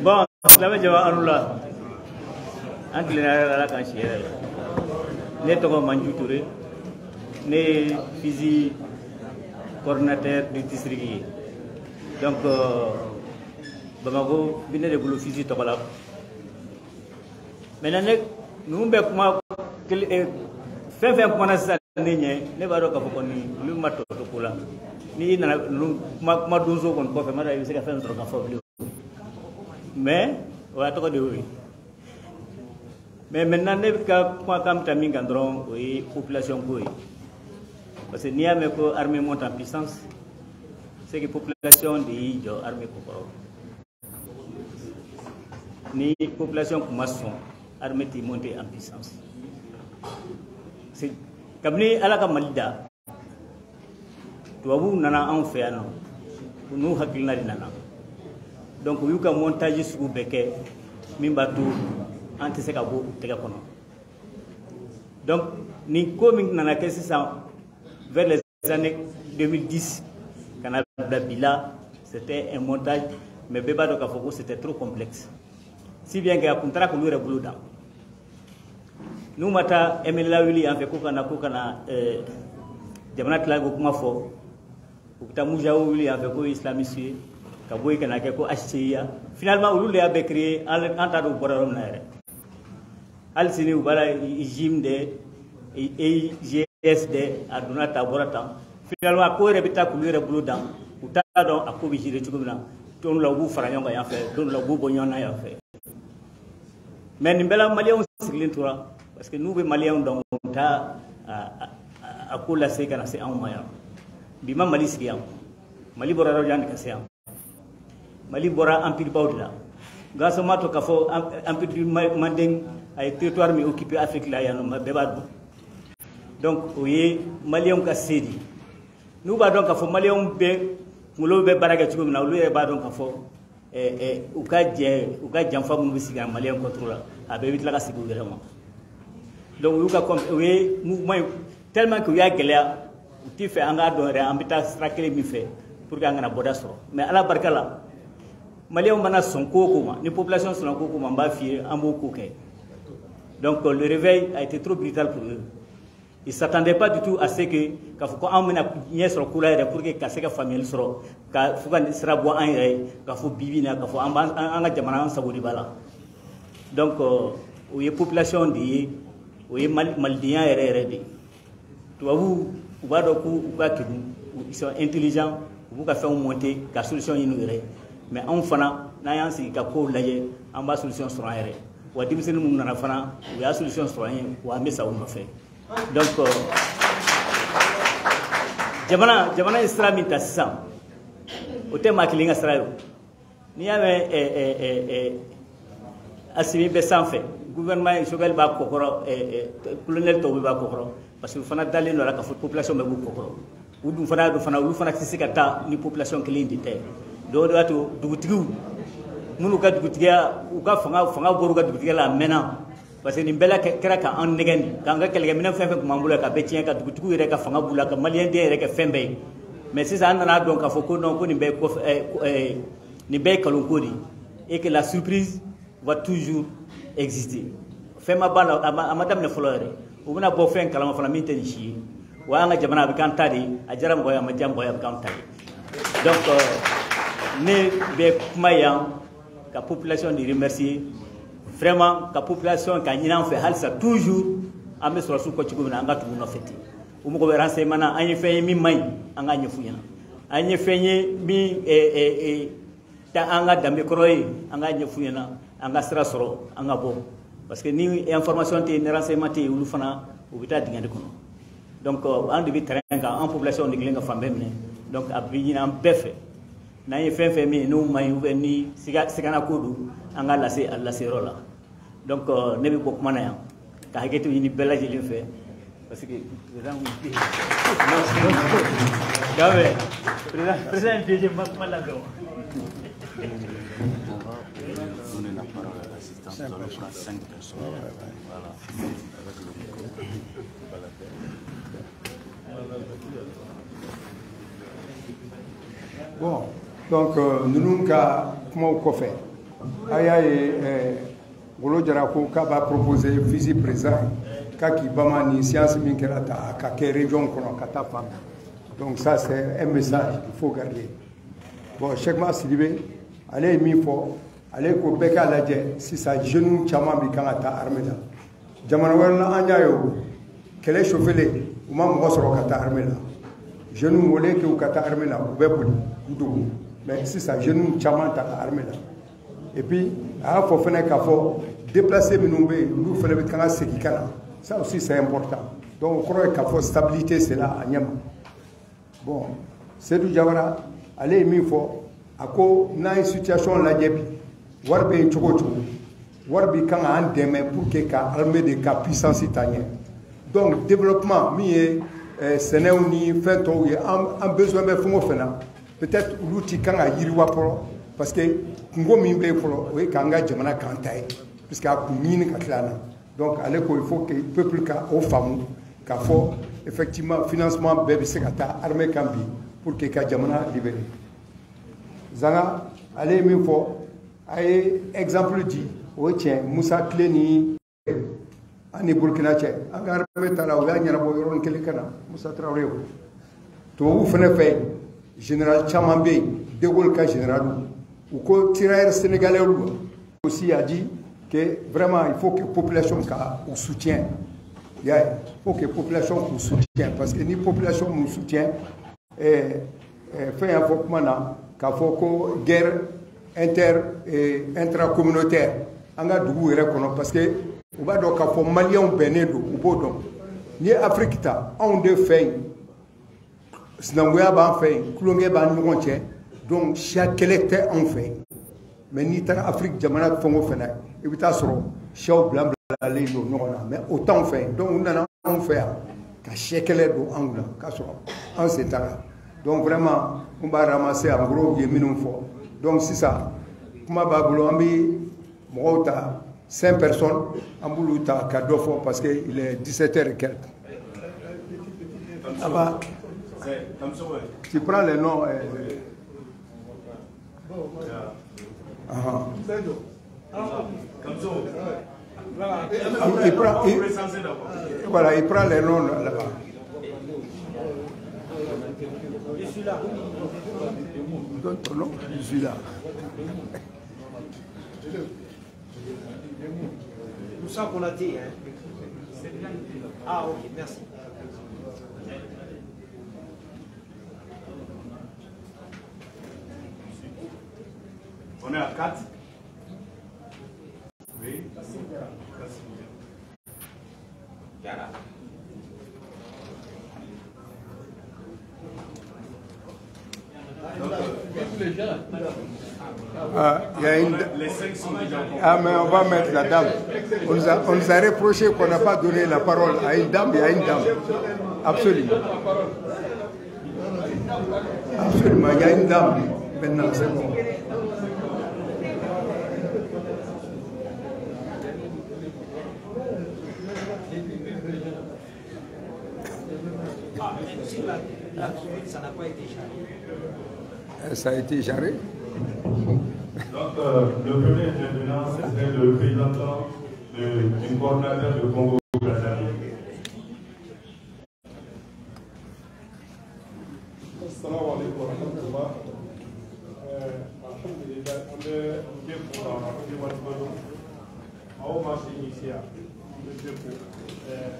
Bon, silamɛ jama anu la an tilenna ala k'an si yɛrɛ la ne tɔgɔ Mandjou Touré ne ye FISI coordinateur du district ye donc Bamako bi ne de bolo FISI tɔgɔ la maintenant ne ninnu bɛ kuma fɛn fɛn kumana sisan ne ɲɛ ne b'a dɔn k'a fɔ kɔni olu ma tɔtɔ ko la n'i nana ninnu kuma donso kɔni kɔfɛ ma da i bɛ se ka fɛn sɔrɔ ka fɔ bilen mais o y'a tɔgɔ de y'o ye mais maintenant ne bɛ ka kumakan bɛ taa min kan dɔrɔn o ye population ko ye parce que n'i y'a mɛn ko armée monte en puissance c'est que population de y'i jɔ armée ko kɔrɔ ni population kun ma sɔn armée tɛ monter en puissance kabini ala ka Mali da tubabuw nana anw fɛ yan nɔ u n'u hakilina de nana donc u y'u ka montage sugu bɛɛ kɛ min b'a to an tɛ se ka bɔ u tɛgɛ kɔnɔ donc ni ko min nana kɛ sisan vers les années 2010 ka na bila bi la c'était un montage mais bɛɛ b'a dɔn k'a fɔ ko c'était trop complexe si bien que a kun taara k'olu yɛrɛ bolo dan n'u ma taa MNLA wuli yan fɛ ko kana jamana tilali ko kuma fɔ u bɛ taa Mujaw wuli yan fɛ ko islamiste ye ka bɔ yen ka na kɛ ko HCIA finalement olu de y'a bɛɛ créé an t'a dɔn u bɔra yɔrɔ min na yɛrɛ hali sini u b'a la JIM de EIGS de a donna tan a bɔra tan finalement ko yɛrɛ bɛ taa k'olu yɛrɛ bolo dan u t'a dɔn a ko bɛ gérer cogo min na don dɔ la u b'u fara ɲɔgɔn kan yan fɛ don dɔ la u b'u bɔ ɲɔgɔn na yan fɛ mais nin bɛɛ la maliyɛnw sigilen tora parce que n'u bɛ maliyɛnw dɔn u t'a a ko lase ka na se anw ma yan bi ma Mali sigi yan Mali bɔra yɔrɔ jan de ka se yan Mali bɔra empire baw de la grâce ma to k'a fɔ empire Mandeng a ye territoire min occupé Afrique la yan nɔ bɛɛ b'a dɔn donc o ye maliyɛnw ka se de n'u b'a dɔn k'a fɔ maliyɛnw bɛ kunkolo bɛ baara kɛ cogo min na olu yɛrɛ b'a dɔn k'a fɔ u ka janfa minnu bɛ sigi yan maliyɛn contre la a bɛɛ bɛ tila ka sigi u yɛrɛ ma donc o ye mouvement ye tellement que u y'a gɛlɛya u t'i fɛ an k'a dɔn yɛrɛ an bɛ taa sira kelen min fɛ pour que an kana bɔda sɔrɔ mais ala barika la maliyɛnw mana sɔn ko o ko ma ni population sɔnna ko o ko ma n b'a f'i ye an b'o ko kɛ donc le réveil a été trop brutal pour eux ils s'attendaient pas du tout à ce que k'a fɔ ko an bɛna ɲɛ sɔrɔ ko la yɛrɛ pour que ka se ka faamuyali sɔrɔ ka fo ka sira bɔ an yɛrɛ ye k'a fɔ bi na k'a fɔ an ka jamana an sago de b'a la donc o ye population de ye o ye malidenya yɛrɛ yɛrɛ de ye tubabuw u b'a dɔn k'u ka kegu ils sont intelligents u b'u ka fɛnw monter ka solution ɲini u yɛrɛ ye mais anw fana n'an y'an sigi ka kow lajɛ an b'a solution sɔrɔ an yɛrɛ wa denmisɛnnin minnu nana fana u y'a solution sɔrɔ an ye wa an bɛ sa u nɔfɛ donc jamana ye sira min ta sisan o tɛ maa kelen ka sira ye n'i y'a mɛn Assimi bɛ sanfɛ gouvernement Choguel b'a kɔkɔrɔ colonel tɔw b'a kɔkɔrɔ parce que u fana dalen don a la k'a fɔ population bɛɛ b'u kɔkɔrɔ u dun fana olu fana tɛ se ka taa ni population kelen de tɛ dɔw de b'a to dugutigiw minnu ka dugutigiya u ka fanga bɔra u ka dugutigiya la a mɛnna parce que nin bɛɛ la kɛra k'an nɛgɛ nin k'an ka kɛlɛkɛminɛn fɛn fɛn tun b'an bolo ka bɛɛ tiɲɛ ka dugutigiw yɛrɛ ka fanga b'u la ka maliyɛn den yɛrɛ kɛ fɛn bɛɛ ye mais sisan an nana dɔn k'a fɔ ko non ko nin bɛɛ ye kalonko de et que la surprise va toujours exister fɛn ma b'a la a ma daminɛ fɔlɔ yɛrɛ u bɛna bɔ fɛn kalama fana min tɛ nin si ye wa an ka jamana a bɛ k'an ta de a diyara mɔgɔ ye a ma diya mɔgɔ ye a bɛ k'an ta de donc ne bɛ kuma yan ka population de remercier vraiment ka population ka ɲini an fɛ halisa toujours an bɛ sɔrɔsiw kɔ cogo min na an ka tugu nɔfɛ ten u mago bɛ renseignement na an ye fɛn ye min man ɲi an k'a ɲɛf'u ɲɛna an ye fɛn ye min ta an ka danbe kɔrɔ ye an k'a ɲɛf'u ɲɛna an ka sira sɔrɔ an ka bɔ parce que ni information tɛ yen ni renseignement tɛ yen olu fana u bɛ taa dingɛ de kɔnɔ donc an de bɛ terrain kan an population de kelen ka fan bɛɛ minɛ donc a bɛ ɲini an bɛɛ fɛ n'an ye fɛn fɛn min ye n'o man ɲi ou bien ni sigana ko don an k'a lase a lase yɔrɔ la donc ne bɛ bɔ kuma na yan ka hakɛto ɲini bɛɛ lajɛlen fɛ parce que président DG ma kuma labɛn wa. Donner la parole à l'assistance, nous allons prendre 5 personnes. Voilà. Avec le micro. Bon, donc nous avons fait. Golo Jarako k'a proposé vice président k'a qui bama ni science min kɛra ta ka kɛ région kɔnɔ ka taa fan. Donc ça c'est un message qu'il faut garder. Bon, Cheikh Sidibé, allez min fɔ ale ko bɛɛ k'a lajɛ sisan jeunes caman bi kan ka taa armée la. Jamana wɛrɛ la an y'a ye o kɛlɛ chauffele u ma mɔgɔ sɔrɔ ka taa armée la. Jeunes wele k'u ka taa armée la u bɛ boli u dogo. Mais sisan jeunes caman ta ka armée la. Et puis a y'a fɔ fɛnɛ k'a fɔ déplacés minnu bɛ yen olu fɛnɛ bɛ kan ka segin ka na. Ça aussi c'est important. Donc o kɔrɔ ye k'a fɔ stabilité c'est là a ɲɛma. Bon, Seydou Diawara ale ye min fɔ a ko n'an ye situation lajɛ bi wari bɛ yen cogo o cogo wari bi kan k'an dɛmɛ pour que ka armée de ka puissance ta ɲɛ. Donc développement min ye sɛnɛw ni fɛn tɔw ye an besoin bɛ fɛn o fɛn na peut-être olu ti kan ka yiriwa fɔlɔ parce que kungo min bɛ yen fɔlɔ o ye k'an ka jamana kan ta ye puisque a kun ɲini ka tila an na. Donc ale ko il faut que peuple ka o faamu k'a fɔ effectivement financement bɛɛ bɛ se ka taa armée kan bi pour que ka jamana libérer. Zanga ale ye min fɔ a ye exemple di o ye tiɲɛ Musa Tile ni an ni Burkina cɛ an ka armée taara u y'a ɲɛnabɔ yɔrɔnin kelen ka na Musa Traoré o tubabuw fɛnɛ fɛ général caman bɛ yen De Gaulle ka général u ko tirailleurs sénégalais aussi a dit que vraiment il faut que population ka u soutient. Il faut que la population nous soutienne parce que ni population nous soutient fait un focus k'a fɔ ko guerre intracommunautaire an ka dugu yɛrɛ kɔnɔ parce que u b'a dɔn k'a fɔ maliyɛnw bɛnnen don u b'o dɔn n'i ye Afrique ta anw de fɛ yen sinankunya b'an fɛ yen kulonkɛ b'an ɲɔgɔn cɛ donc siya kɛlɛ tɛ anw fɛ yen mais n'i taara Afrique jamana fɛn o fɛn na i bɛ taa sɔrɔ siyaw bilalen don ɲɔgɔn na mais o t'anw fɛ yen donc u nana anw fɛ yan ka siya kɛlɛ don anw na k'a sɔrɔ anw sen t'a la donc vraiment on b'a ramasser en gros ye minnu fɔ donc sisan kuma b'a bolo an bɛ mɔgɔw ta 5 personnes an b'olu ta ka dɔ fɔ parce que il est 17h et quelques. Ah tu prends les noms. Voilà, il prend les noms là-bas. Je suis là. Donne ton nom, je suis là. Moussa Konaté, hein. Ah, ok, merci. On est à 4. Oui. Il y a une... Ah, mais on va mettre la dame. On nous a reproché qu'on n'a pas donné la parole à une dame. Il y a une dame. Absolument. Absolument. Il y a une dame. Maintenant, c'est bon. sur la ça n'a pas été jarré. Ça a été jarré. Donc, le premier intervenant, c'est le représentant du coordinateur de Congo-Brazzaville. Assalamu alaikum wa rahmatullah. Alhamdulillah, on est bien pour la au marché initial. On est bien pour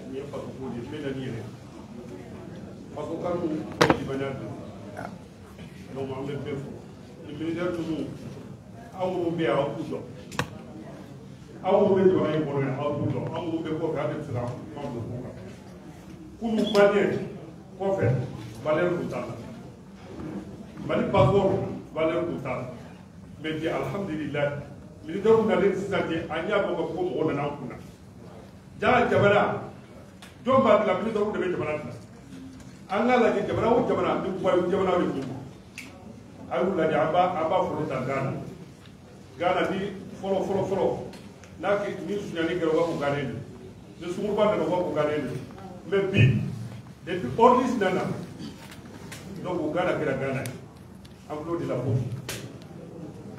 il n'y a pas beaucoup de pénalités. Parce que quand nous faisons du banane, donc on est bien pour. Le militaire tout le monde, on est bien à tout ça. On est bien à tout ça. On est bien à tout ça. Pour nous balayer, qu'on fait, balayer tout ça. Mali passeport valeur totale mais bien alhamdulillah militaire ko nalen sisante anya ko ko mo na kuna jara jabara jomba la militaire ko de jabara anga la jabara o jabara ni ko jabara ni ko ayu la aba fo ta gana ni folo na ki ni sunyani gero ko gane ni sumu ba na ko gane mais bi depuis ordis nana donc gana kira gana en de la poche.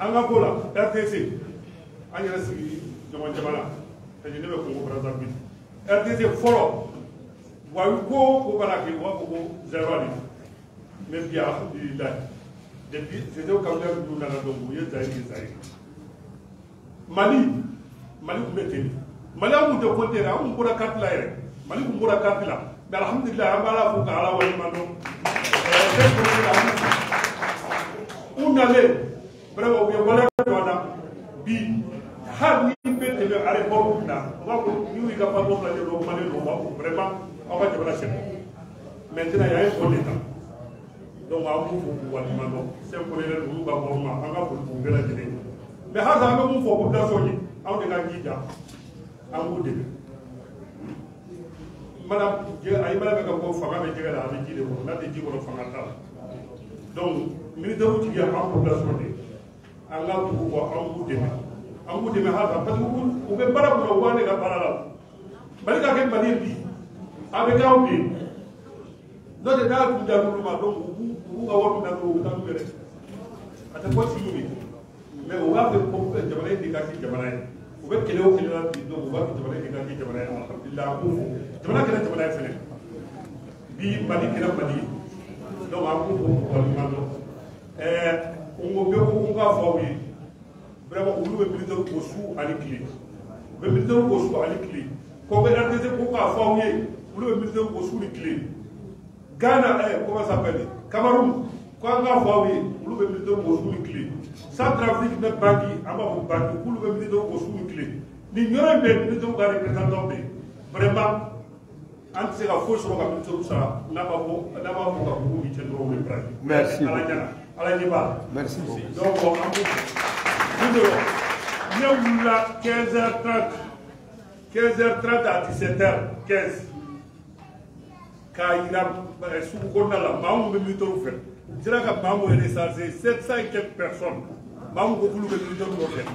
En Angola, RTC, en Yassi, Jamana, et je ne vais pas Brazzaville. RTC follow. Wauko, Obaraki, Wako, Zerwali. Mais bien, depuis, c'était au Cameroun de Nanadongo, Zaï. Mali, vous mettez. Mali, vous de côté, on pourra carte là. Mali, vous pourra carte là. Mais alhamdulillah, Amala, vous ala Walimano. On allait vraiment bien voilà bi har ni bete le are bo na wako ni ga pa bo la de do mane do vraiment on va te lâcher maintenant il y a un bon état donc on va vous mano c'est pour les nous ba bo ma anga pour vous la de mais ha za ga mu fo population ni on de ga jija am de madame je ay mala ga ko fa ga be je la be ji de ko na de ji ko fa ga ta donc militaire qui a en population de Allah pour pouvoir en bout de parce que vous pouvez pas pour voir les gars malika ke mali bi avec un bi non de da ku da ku ma donc vous ga wonu na ko da ku rek ata ko ci ni mais on va faire pour jamana de ka ci jamana vous pouvez kele o kele la bi donc on va faire jamana de ka ci jamana alhamdulillah ko jamana ke jamana fene bi mali ke mali donc a ko ko on veut qu'on va voir vraiment on veut militaire au sous à l'éclé le militaire au sous à l'éclé qu'on veut arrêter pour qu'on va voir on veut militaire au sous l'éclé Ghana comment ça s'appelle Cameroun quand on va voir on veut militaire au sous l'éclé Centrafrique n'est pas qui à ma pour battre on veut militaire au sous l'éclé ni n'aurait pas militaire au représentant vraiment entre ces affaires sur la militaire ça n'a pas beaucoup de temps de prendre merci merci. Donc, nous là 15h30 à 17h15. Kaïra, Soukounala, Mamou Mimito fait. Je dirais que Mamou est recensé 700 et quelques personnes. Mamou beaucoup de Mimito fait.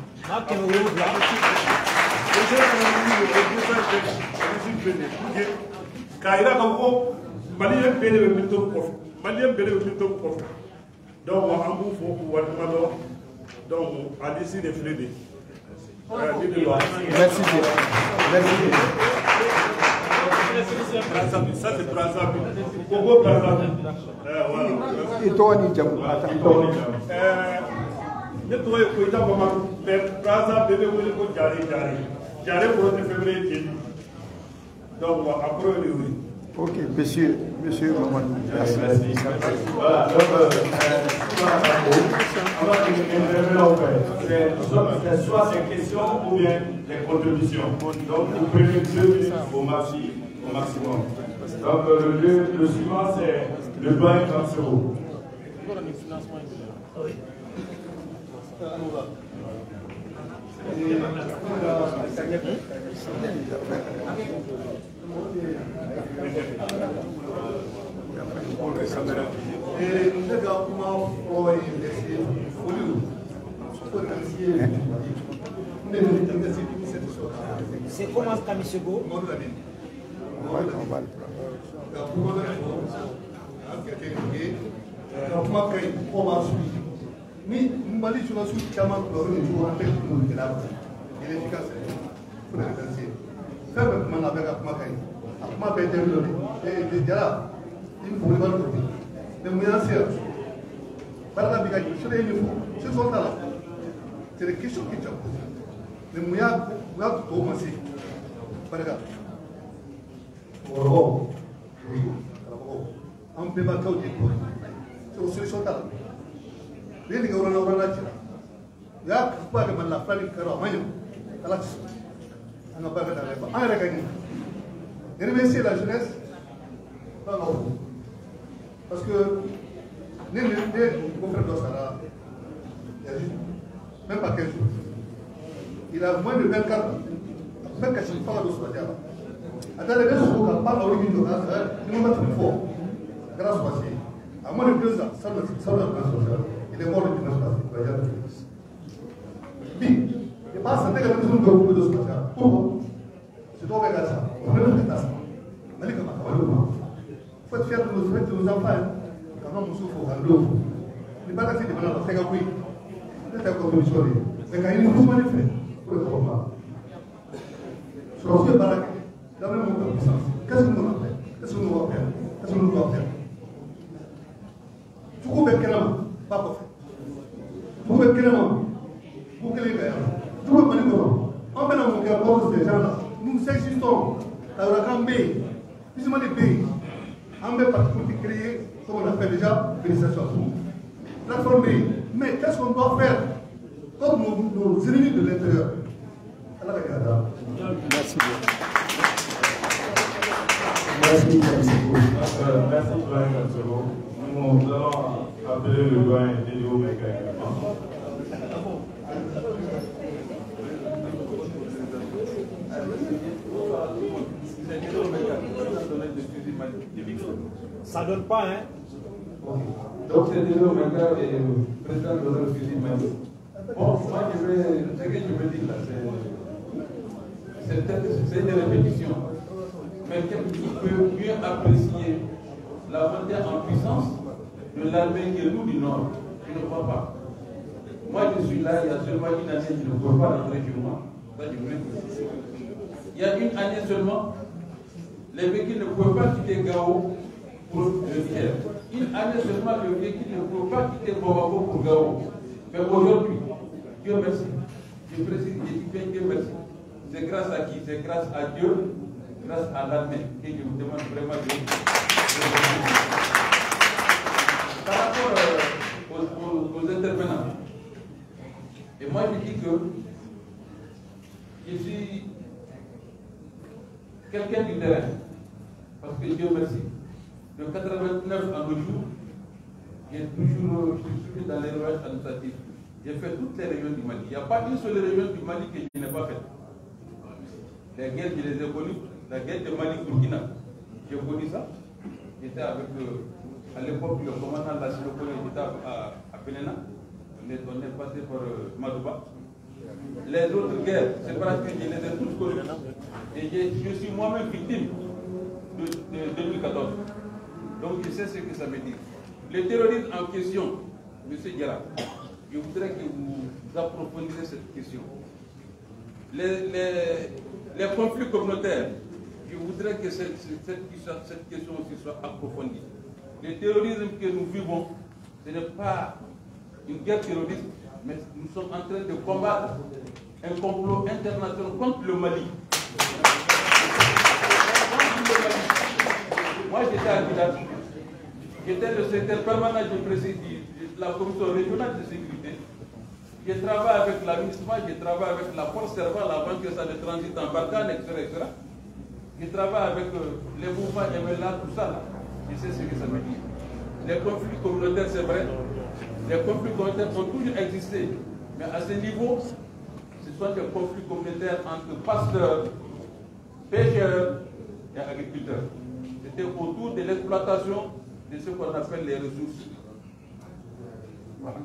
Kaïra, Malien Bélé Mimito fait. Malien Bélé Mimito fait. Donc, on a un bout pour Wadimano. Donc, à l'issue des filets. Merci bien. Merci. Ça, c'est Brazzaville. Congo Brazzaville. Voilà. Et toi, Nidjamou. Mais Brazzaville, bébé, vous Jaré pour le février. Donc, après, oui. Ok, monsieur Mamadou. Merci. Voilà, donc, c'est soit des questions ou bien des contributions. Donc, vous prenez 2 minutes au maximum. Donc, le suivant, c'est le doyen Kamsero. C'est comment Kamisego? kuma kai ko ba su ni Mali sur su chama ko ni ju an tek no de la il est efficace pour la danser ça me man avec kuma kai kuma be de lo et déjà il faut le voir mais moi c'est par la biga sur les niveaux ce sont là c'est des questions qui tu mais moi tout aussi par exemple oh oui on peut pas tout dire c'est solution là les gens qui ont la chira ya pas de mal la plan karo manyo kala on n'a pas fait la en regagné remercier la jeunesse pas non parce que les confrères d'Ossara même pas 15 jours il a moins de 24 ans même quand il parle d'Ossara attends les gens pas l'origine de la nous mettre fort grâce à ça à moins de 2 ans ça il est mort de 19 ans. Oui, et pas ça, que nous avons de ce matin. Pourquoi? C'est toi qui as ça. On est le tas. Allez, comment ça va? Il faut être fier de nos enfants. Quand on souffre à l'eau, il n'est pas assez de venir à la oui. C'est un contribution. Mais quand il est vraiment fait, pour le combat. Sur ce baraque, dans le monde de puissance, qu'est-ce que nous allons faire? Qu'est-ce que nous allons faire? Qu'est-ce que nous allons faire? Tu coupes quel homme? Pas pour faire. Vous pouvez clairement, vous pouvez faire. Tout le monde, on met dans mon cœur pour ces gens-là. Nous existons dans la grande baie. Si c'est des pays, on met partout pour créer, comme on a fait déjà, félicitations à vous. Plateforme B. Mais qu'est-ce qu'on doit faire comme nos ennemis de l'intérieur? Merci beaucoup. Merci, Brian Katsoro. Nous allons appeler le doyen Dédéo Meka également. Ça donne pas, hein? Donc c'est Dédéo Meka et président de l'ordre fusil Mali. Bon, moi ce que je veux dire là, c'est une répétition. Mais qui peut mieux apprécier la montée en puissance de l'armée que nous du Nord? Je ne crois pas. Moi je suis là, il y a seulement une année, je ne peux pas rentrer chez moi. Ça, je voulais préciser. Il y a une année seulement, les véhicules ne pouvaient pas quitter Gao pour le Niger. Une année seulement, les véhicules ne pouvaient pas quitter Bamako pour Gao. Mais aujourd'hui, Dieu merci. Je précise, je dis Dieu merci. C'est grâce à qui? C'est grâce à Dieu, grâce à l'armée, que je vous demande vraiment de par rapport aux intervenants. Et moi je dis que je suis quelqu'un du terrain. Parce que Dieu merci. De 89 à nos jours, je suis dans les recherches administratives. J'ai fait toutes les régions du Mali. Il n'y a pas une seule région du Mali que je n'ai pas faite. Les guerres, je les ai connues. La guerre de Mali-Burkina, j'ai connu ça. J'étais avec, à l'époque, le commandant de la Silopone, j'étais à Penena. On est passé par Madouba. Les autres guerres, c'est parce que je les ai toutes connues. Et je suis moi-même victime de 2014. Donc je sais ce que ça veut dire. Le terrorisme en question, M. Diarra, je voudrais que vous approfondissiez cette question. Les conflits communautaires, je voudrais que cette question aussi soit approfondie. Le terrorisme que nous vivons, ce n'est pas une guerre terroriste, mais nous sommes en train de combattre un complot international contre le Mali. Moi j'étais à Village, j'étais le secrétaire permanent de la commission régionale de sécurité. Je travaille avec l'administration, je travaille avec la force servant, la banque de transit en Barkhane, etc. Je travaille avec les mouvements MLA, tout ça là. Je sais ce que ça veut dire. Les conflits communautaires, c'est vrai. Les conflits communautaires ont toujours existé. Mais à ce niveau, ce sont des conflits communautaires entre pasteurs, pêcheurs et agriculteurs. C'était autour de l'exploitation de ce qu'on appelle les ressources. Voilà.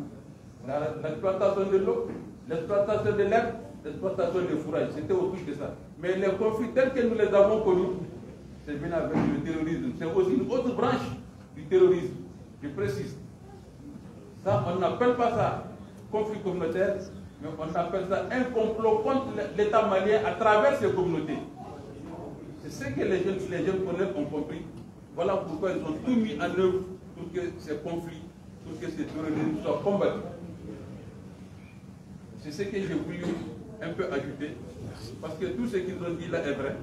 L'exploitation de l'eau, l'exploitation de l'herbe, l'exploitation des fourrages, c'était autour de ça. Mais les conflits tels que nous les avons connus, c'est venu avec le terrorisme. C'est aussi une autre branche du terrorisme. Je précise. Ça, on n'appelle pas ça conflit communautaire, mais on appelle ça un complot contre l'État malien à travers ces communautés. C'est ce que les jeunes collègues ont compris. Voilà pourquoi ils ont tout mis en œuvre pour que ces conflits, pour que ces terrorismes soient combattus. C'est ce que j'ai voulu un peu ajouter, parce que tout ce qu'ils ont dit là est vrai.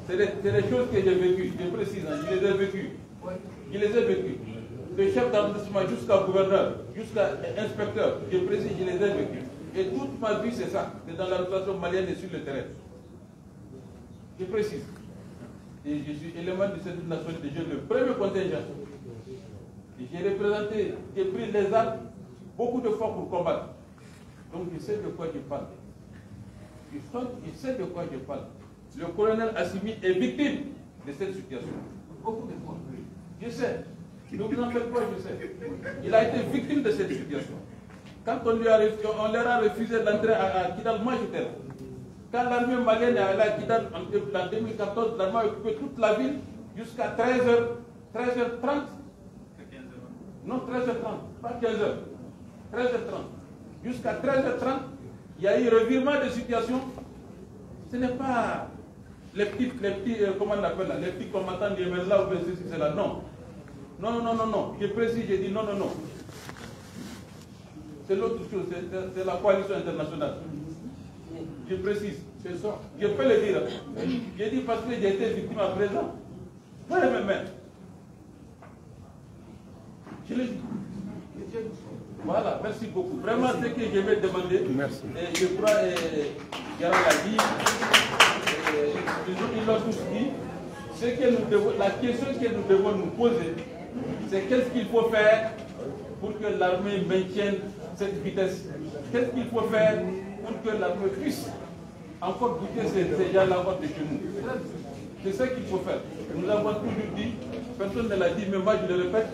C'est des choses que j'ai vécues, je précise, je les ai vécues. Je les ai vécues. De chef d'arrondissement jusqu'à gouverneur, jusqu'à inspecteur, je précise, je les ai vécues. Et toute ma vie, c'est ça. C'est dans l'administration malienne et sur le terrain. Je précise. Et je suis élément du service national des jeunes, le premier contingent. J'ai représenté, j'ai pris les armes beaucoup de fois pour combattre. Donc je sais de quoi je parle. Je sais de quoi je parle. Le colonel Assimi est victime de cette situation. Beaucoup de fois. Je sais. Ne vous en faites pas, je sais. Il a été victime de cette situation. Quand on leur a refusé l'entrée à Kidal, moi j'étais là. Quand l'armée malienne est allée à Kidal en 2014, l'armée a occupé toute la ville jusqu'à 13h30. Non, 13h30, pas 15h. 13h30. Jusqu'à 13h30, il y a eu revirement de situation. Ce n'est pas les petits comment on appelle là, les petits combattants qui viennent là ou bien ceci, c'est là. Non. Non. Je précise, je dis non. C'est l'autre chose, c'est la coalition internationale. Je précise, c'est ça. Je peux le dire. Je dis parce que j'ai été victime à présent. Voilà mes mains. Je le dis. Voilà, merci beaucoup. Vraiment, ce que je vais demander, merci. Et je crois, Yara l'a dit, ils l'ont tous dit, la question que nous devons nous poser, c'est qu'est-ce qu'il faut faire pour que l'armée maintienne cette vitesse? Qu'est-ce qu'il faut faire pour que l'armée puisse encore goûter ces gens-là hors de chez nous? C'est ce qu'il faut faire. Nous avons toujours dit, personne ne l'a dit, mais moi je le répète,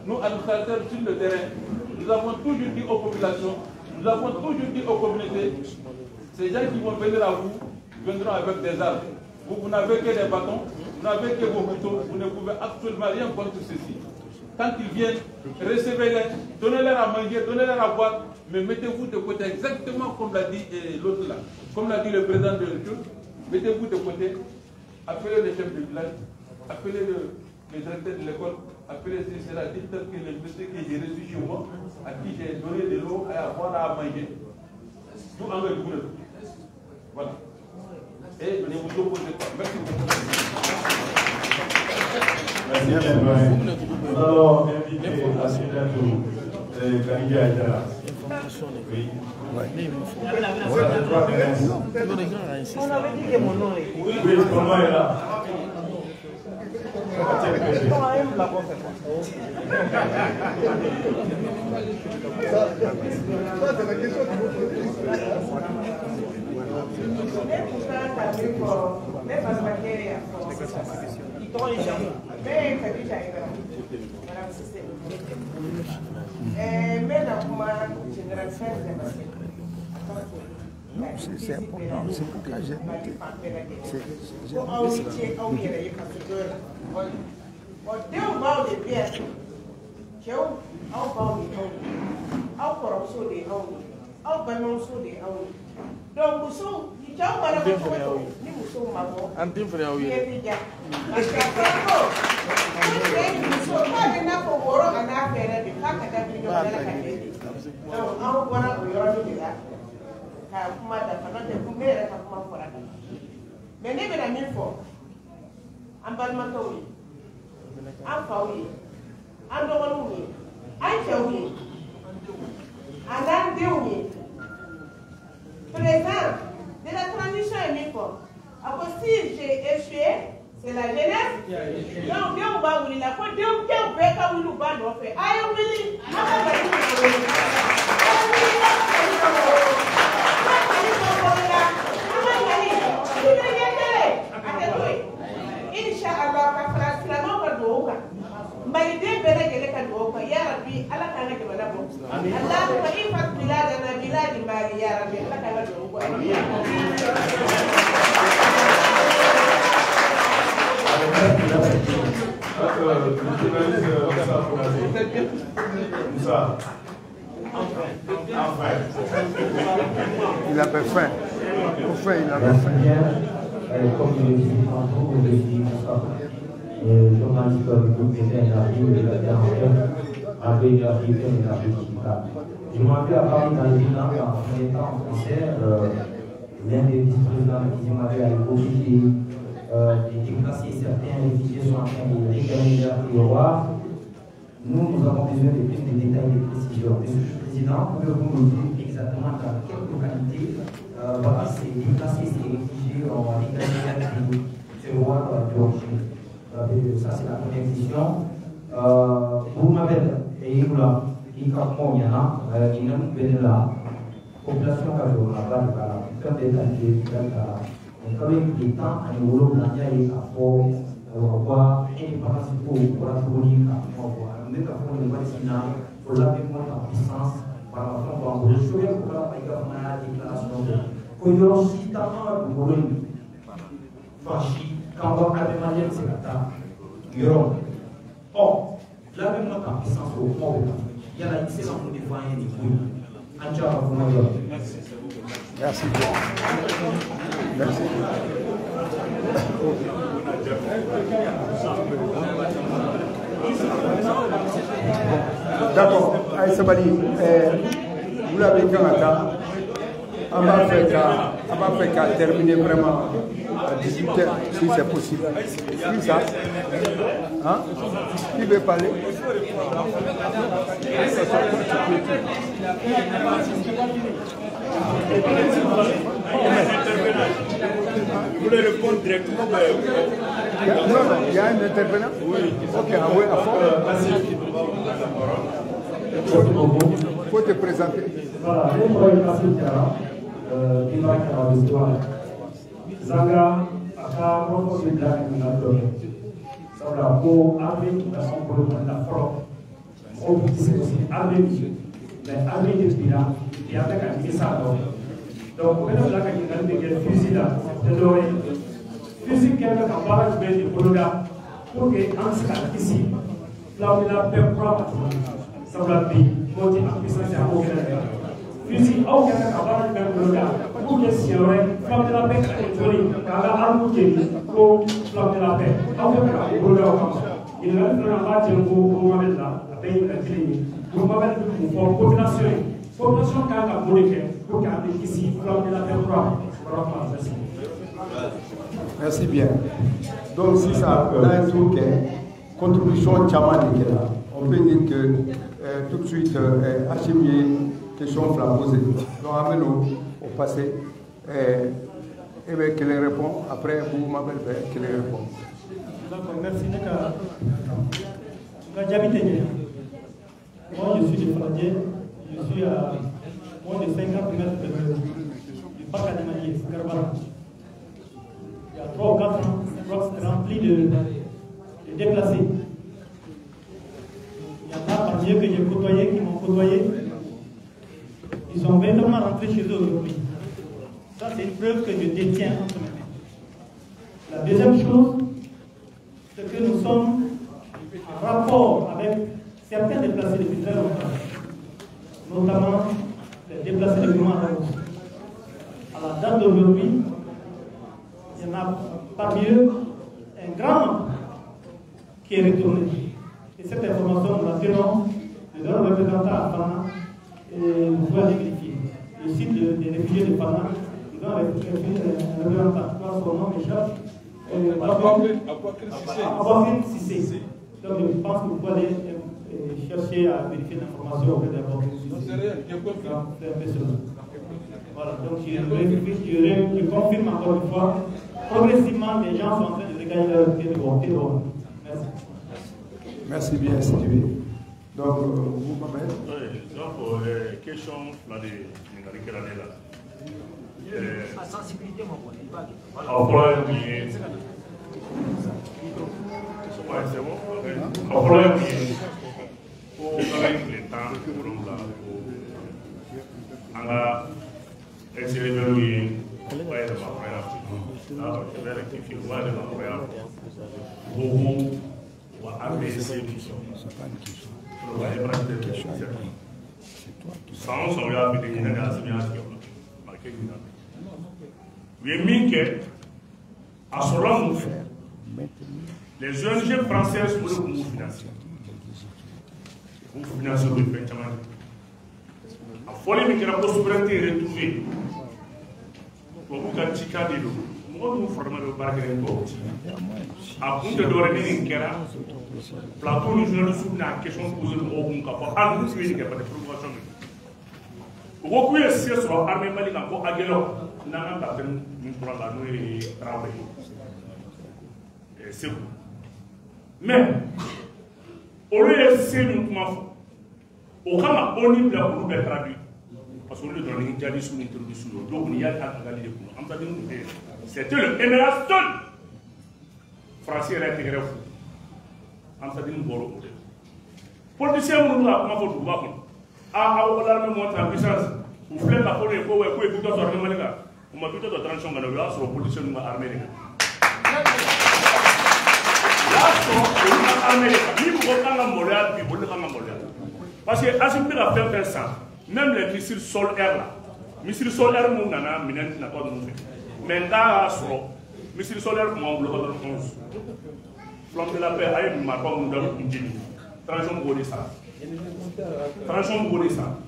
nous, administrateurs sur le terrain, nous avons toujours dit aux populations, nous avons toujours dit aux communautés, ces gens qui vont venir à vous, viendront avec des armes. Vous n'avez que des bâtons, vous n'avez que vos couteaux, vous ne pouvez absolument rien contre ceci. Quand ils viennent, recevez-les, donnez-leur à manger, donnez-leur à boire, mais mettez-vous de côté, exactement comme l'a dit l'autre là, comme l'a dit le président de l'État, mettez-vous de côté, appelez les chefs de village, appelez le directeur de l'école, appelez cela, dites que le monsieur que j'ai reçu chez moi, à qui j'ai donné de l'eau à boire, à manger, tout en le boulot. Voilà. Et ne vous opposez pas. Merci beaucoup. Merci bien. Nous allons inviter à ce tour Kanidia Aïdara. Oui. On avait dit que mon nom est. Oui, ton nom est là. C'est important, c'est pourquoi j'ai noté. Donc, muso, il y a un ni muso maman. Antim frère oui. Parce que après, muso pas de na ko woro ana fere de ka ka da bi do la ka de. Donc, an wana ko yoro ni la. Ka kuma da fa na de ku mere ka kuma fora da. Mais ne be na min fo. An balma to wi. An fa wi. An do wonu wi. An che wi. An de wi. Présent de la transition est mis fort. Après, si j'ai échoué, c'est la jeunesse. Donc, bien, on va vous la faute. Bien, on peut pas vous faire. Aïe, on dit, maliden bɛɛ lajɛlen ka dugawu kan ya rabi ala k'an ka jamana bɔ Allahumma ihfaz biladana biladi Mali ya rabi ala k'an ka dugawu kɛ ça. Il avait faim. Au fait, il avait faim. Comme je l'ai dit tantôt, je suis journaliste du groupe je m'appelle à Paris dans le bilan en premier temps en français. L'un des vice-présidents qui m'avait à l'époque de déplacer certains réfugiés sont en train de réclamer leur devoir. Nous avons besoin de plus de détails et de précisions. Monsieur le Président, pouvez-vous nous dire exactement dans quelle localité ces déplacés, ces réfugiés ont réclamé leur devoir d'origine? Ça, c'est la première question. Vous m'avez dit, il y a la population qui a des temps à niveau de la or, la même note en puissance au fond, il y a la excellence de défendre des fruits. Merci. Merci. Merci. D'accord. Aïssa Bali, vous l'avez dit on va faire qu'à terminer vraiment à 18h, si c'est possible. Si ça, hein? Qui veut parler? Vous voulez répondre directement? Non, il y a un intervenant? Oui. Ok, oui, à fond. Il faut te présenter. Voilà, Zanga, aka mɔgɔ bɛ bila ɲininka dɔ kɛ sabula ko armée tun ka sɔn bolo ma na fɔlɔ mɔgɔw tun tɛ se ka sigi armée bi mais armée de bira bi an bɛ ka nimisa dɔ donc o bɛ ne bila ka ɲininkali de kɛ fusil la tɛ dɔwɛrɛ ye fusil kɛlen bɛ ka baara jumɛn de boloda pour que an bɛ se ka kisi filawila bɛɛ kura ma sabula bi mɔgɔw tɛ an puissance a k'o kɛnɛ de fusil aw kɛlen ka baara jumɛn boloda pour que siɲɛ wɛrɛ flamme de la paix ka kɛ joli k'an ka arme jeni ko flamme de la paix aw bɛ fɛ ka o boloda o kama ɲininkali filanan an b'a jɛ ko Mohamed la a bɛɛ ye ɲininkali kelen ye Mohamed bɛ mun fɔ population ye population kan ka mun de kɛ pour que an bɛ kisi flamme de la paix kura ma. Merci bien. Donc si ça a un truc contribution caman de kɛra on peut dire que tout de suite Hachim ye question fila posée. Donc an bɛ n'o passé. Et bien, quelle répond après vous m'avez fait quelle répond. D'accord, merci. Moi, je suis de Fradien, je suis à moins de 50 mètres du parc animalier, Garbara. Il y a 3 ou 4 ans, je crois que c'est rempli de déplacés. Il y en a parmi eux que j'ai côtoyé, qui m'ont côtoyé. Ils sont véritablement rentrés chez eux aujourd'hui. Ça, c'est une preuve que je détiens entre mes mains. La deuxième chose, c'est que nous sommes en rapport avec certains déplacés depuis très longtemps, notamment les déplacés de Goma. À la date d'aujourd'hui, il y en a parmi eux un grand nombre qui est retourné. Et cette information, nous la tenons de leur représentant à Fana et vous pouvez les vérifier. Le site des réfugiés de Fana, ils ont un représentant, son nom m'échappe. Aboukir Cissé. Donc je pense que vous pouvez aller chercher à vérifier l'information auprès d'Aboukir Cissé. Voilà, donc je confirme encore une fois, progressivement les gens sont en train de regagner leur pied de volonté. Merci. Merci bien, Sylvie. Donc, vous m'avez. Oui, donc, question là de Ningarikela. La sensibilité, mon bon, il va. C'est bon. Le problème est pour le temps pour la accélérer les ONG françaises pour le financer. Vous financez le financement. A folie qui a la souveraineté retrouvée. Pour vous faire chica de l'eau. Moi, nous formons le barrage de l'eau. A punte de l'origine qui est là. Plateau, nous jouons le souvenir à la question posée au bon capot. Ah, nous suivons les provocations. Beaucoup de ces sur l'armée malienne pour Aguelo. N'a pas de nous prendre la nuit et travailler. C'est bon. Mais, au lieu de ces mouvements, au cas où on y a pour être traduit, parce qu'on est dans les Indiens sous l'introduction, donc il y a un Galilée pour nous. C'était le MRA seul. Français est intégré au fou. Amsterdam Boro. Politiciens, nous avons comment faut trouver. Ah, l'armée monte en puissance. Vous faites la folie, vous pouvez écouter sur l'armée malienne. Vous m'avez dit de transition manuelle sur la politique de l'armée. Parce que Asimbi a fait ça, même les missiles sol-air là, missiles sol-air nous n'en minent n'a pas de nous. Mais là, missiles sol-air nous bloqué dans le 11. Flamme de la paix a eu ma part nous avons une dîme. Transition bonne ça. Transition bonne ça.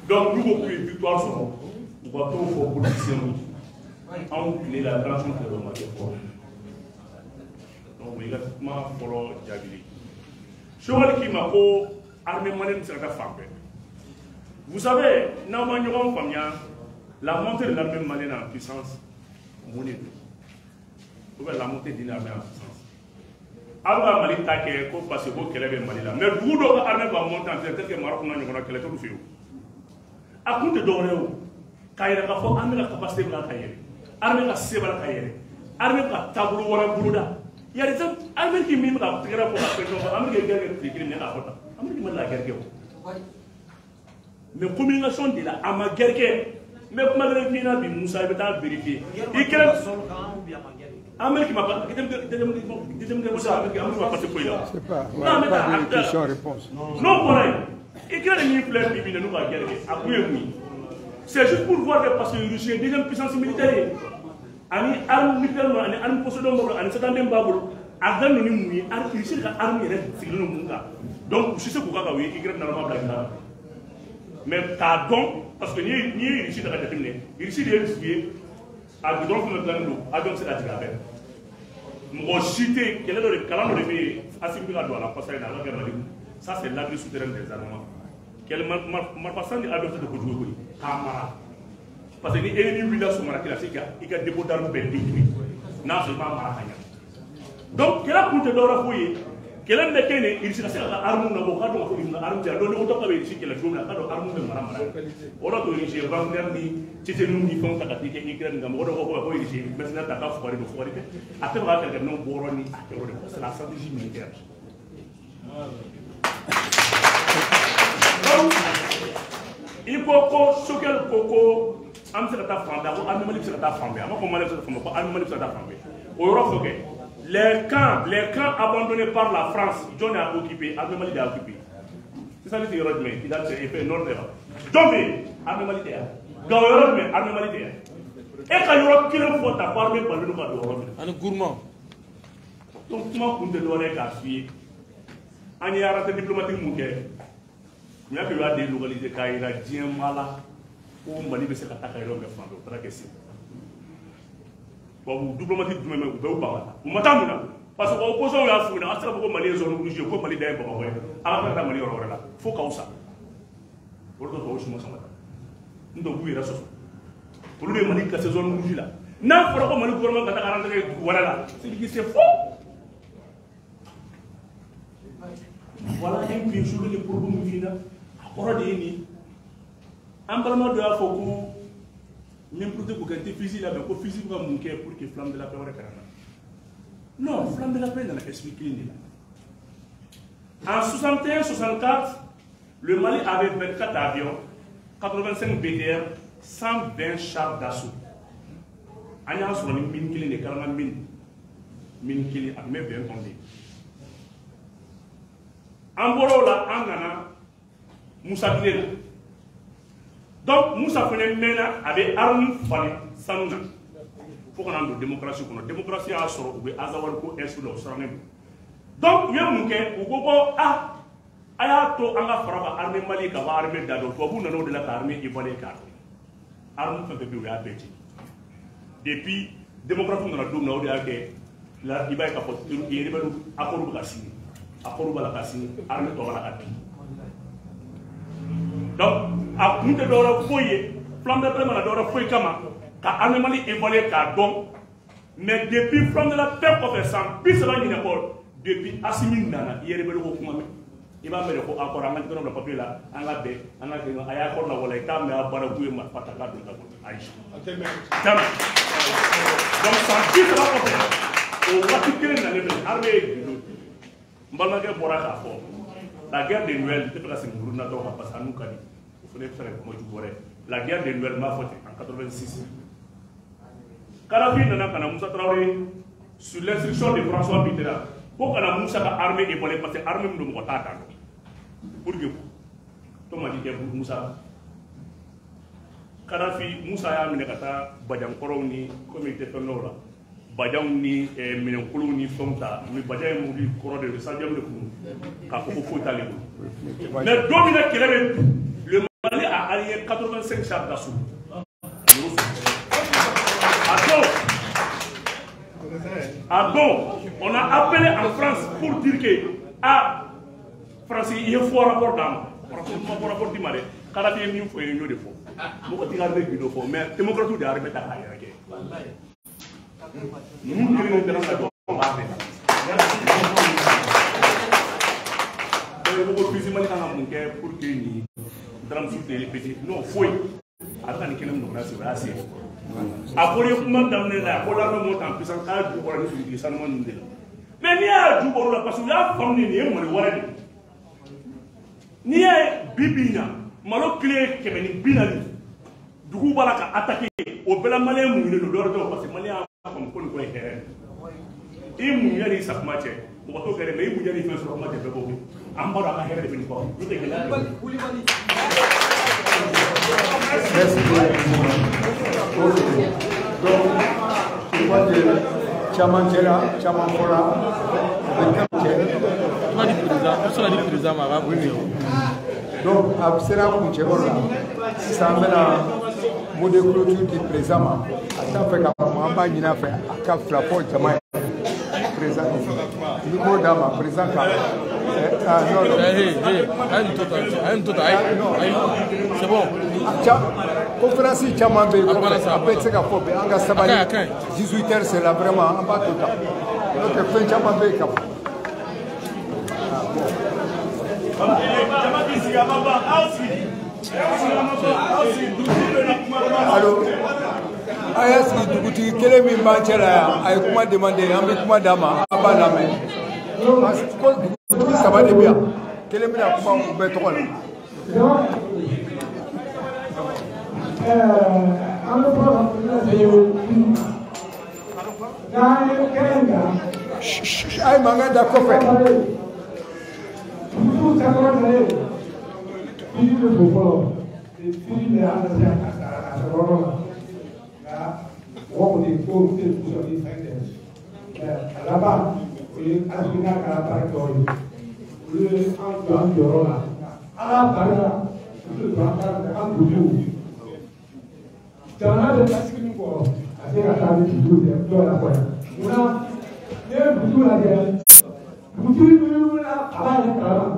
Donc nous avons eu victoire sur nous. Nous avons fait pour politiciens. On a la transition de l'homme. Donc, il y a un jabili. Cheval qui m'a dit, armée malienne c'est la femme. Vous savez, dans la montée de l'armée malienne en puissance, la montée d'une armée en puissance. Alors, Mali taquet, parce que vous avez Mali là. Mais vous, l'armée va monter en puissance, que Maroc n'a pas qu'elle est tout fait. À compte de doré, quand il y a la capacité de la carrière, armée la sévère carrière, armée la tableau ou la bouloda. Il y a des gens qui m'ont dit que la guerre. Mais communication de la ama guerre, mais malgré qu'il y a des Moussa et Bétal vérifié. Il y a Amérique m'a pas dit c'est pas une question-réponse. Non, voilà. Et qu'il y a des militaires qui viennent nous à guerre. C'est juste pour voir parce que Russie est deuxième puissance militaire. Ani arme militaire ani arme possédant mobile ani c'est un babul avant nous nous arme ici la arme est c'est le monde donc je sais pourquoi oui il grève normalement là mais pardon parce que ni ici dans la déterminer ici des suivi à donc le plan nous à donc c'est la tigabé moi cité quel est le calendrier de vie assimilé à la parce que dans la guerre ça c'est l'abri souterrain des armements quel malpassant de adopté de Koujoukoui Kamara. Parce que les ennemis village sont marqués là, c'est qu'il y a des dépôts d'armes détruits. Non, c'est pas marqué. Donc, quel a coûté d'or à fouiller? Quel est le cas il s'est passé à l'arme ou à l'avocat ou à l'arme de l'autre qui avait ici qui est la journée à l'arme de Maramara. On a donné chez Wagner, c'était nous qui font ta critique et qui est dans le monde ici, mais c'est la taf pour les foires. Après, on va faire des noms boroni à terre. C'est la stratégie militaire. Il faut que ce qu'elle coco. Les camps abandonnés par la France, John a occupé, l'armée malienne a occupé. C'est ça le théorie, il a fait nord de là. Donc, l'armée malienne, l'armée malienne. Et quand il y aura qu'il faut t'apparmer par le nouveau de un gourmand. Donc, tu m'as compté l'oreille à suivre. En y a raté diplomatique, mon cœur. Il y a que l'on a délocalisé, car il a dit un malin. Ou Mali be se ka taka yɔrɔ bɛɛ fan bɛɛ o taara kɛ se bon diplomatique jumɛn bɛ u bɛɛ ban la u ma taa mun na parce que opposition y'a f'u ɲɛna a sera ko Mali ye zone rouge ye ko Mali da ye Bamakɔ ye a ka taa Mali yɔrɔ wɛrɛ la fo k'aw sa o de kosɔn o suma sama ta n tɛ k'u yɛrɛ sɔsɔ olu de ye Mali classé zone rouge la n'a fɔra ko Mali gouvernement ka taa rentré dugu wɛrɛ la c'est faux. Voilà un peu sur les problèmes qui viennent à kɔrɔ de ye nin un balma de la Foucault, n'importe quel physique là, mais physique va manquer pour que flamme de la paix soit carrément. Non, flamme de la paix dans la expliqué là. En 61-64, le Mali avait 24 avions, 85 BTR, 120 chars d'assaut. On a sur une mine qui est carrément mine qui est à même bien tombé. an bɔra o la an nana Musa tile la donc Musa fana mɛnna a bɛ arme falen sanu na fo ka na don démocratie kɔnɔ démocratie y'a sɔrɔ u bɛ Azawadi ko insula o sirannen don donc u ye mun kɛ u ko ko a y'a to an ka fara ka armée Mali ka bɔ armée da dɔn tubabu nana o de la ka armée évaluer k'a dɔn arme fɛn fɛn bɛ yen u y'a bɛɛ ci depuis démocrate nana don min na o de y'a kɛ i b'a ye k'a fɔ rebelle accord bɛ ka signer accord b'a la ka signer armée tɔ b'a la ka bin donc a kun tɛ dɔwɛrɛ foyi ye plan de paix mana dɔwɛrɛ foyi kama ka armée Mali évaluer k'a dɔn mais depuis plan de la paix kɔfɛ san 30 ɲinɛ kɔ depuis Assimi nana i ye rebelle ko kuma mɛn i b'a mɛn de ko accord an ka jɔyɔrɔ bila papier la an ka bɛn an ka kɛ a y'a accord lawaleya i t'a mɛn a baara k'u ye marifa ta k'a don ta kɔnɔ ayi jamais donc san 30 kɔfɛ o waati kelen nalen filɛ armée ye gindo n balimakɛ bɔra k'a fɔ la guerre des Noël tɛ fɛ ka segin Burukina dɔw kan parce que a n'u ka di o fana ye fɛɛrɛ kɔmɔju wɛrɛ la guerre des Noël n b'a fɔ ten en 86 Kadhafi nana ka na Musa Traoré sur l'instruction de François Mitterrand ko ka na Musa ka armée épaulée parce que armée min don mɔgɔ t'a dan dɔn pour que to ma di kɛ Musa Kadhafi Musa y'a minɛ ka taa Bajankɔrɔw ni comme il tɛ fɛn dɔw la Bajanw ni minɛnkolow ni fɛnw ta mais Bajan ye mobili kɔrɔ de sanjam de kun k'a fɔ ko foyi t'ale bolo mais don min na kɛlɛ bɛ le Mali a allié 85 chars d'assaut ah bon, on a appelé en France pour dire que France il y a fort rapport d'âme. Fort rapport d'âme. Kadhafi est mieux fait une de faux. Beaucoup de garder du faux, mais démocratie de arrêter à ailleurs. Nous qui nous devons on va faire. Beaucoup plus mal quand on a pour que ni drame sur les petits non foi. Attends ni quelqu'un nous rassure assez. Après le moment d'amener la colère monte en puissance à du pour les salement de mais ni a du pour la parce que la femme ni est mon wala ni est bibina malo clé que ni binani dugu bala ka attaquer au bela malien mu ni do do parce que malien comme ko héré e mu yari sa match mo to kere mais mu yari fin sur match de bobo ambara ka héré de ko ite ke la merci donc je crois que caman kɛra caman fɔra donc a sera kuncɛyɔrɔ la sisan an bɛna mot de clôture di président ma a t'a fɛ ka kuma an b'a ɲini a fɛ a ka fila fɔ jama ye président micro d'a ma président ka c'est bon conférence caman bɛ yen a bɛɛ tɛ se ka fɔ bɛɛ an ka sabali 18h c'est là vraiment an b'a to tan n'o tɛ fɛn caman bɛ yen ka fɔ allo a y'a sigi dugutigi kelen min b'an cɛ la yan a ye kuma demandé an bɛ kuma d'a ma an b'a lamɛn parce que ko dugutigi saba de bɛ yan kelen bɛna kuma u bɛɛ tɔgɔ la. Ay mangan da kɔfɛ. Jamana de tasiri min kɔrɔ a se ka taa ni dugu dɛ dɔw la kɔni munna ne ye dugu lajɛ dugutigi minnu wulila a b'a yɛrɛ kalama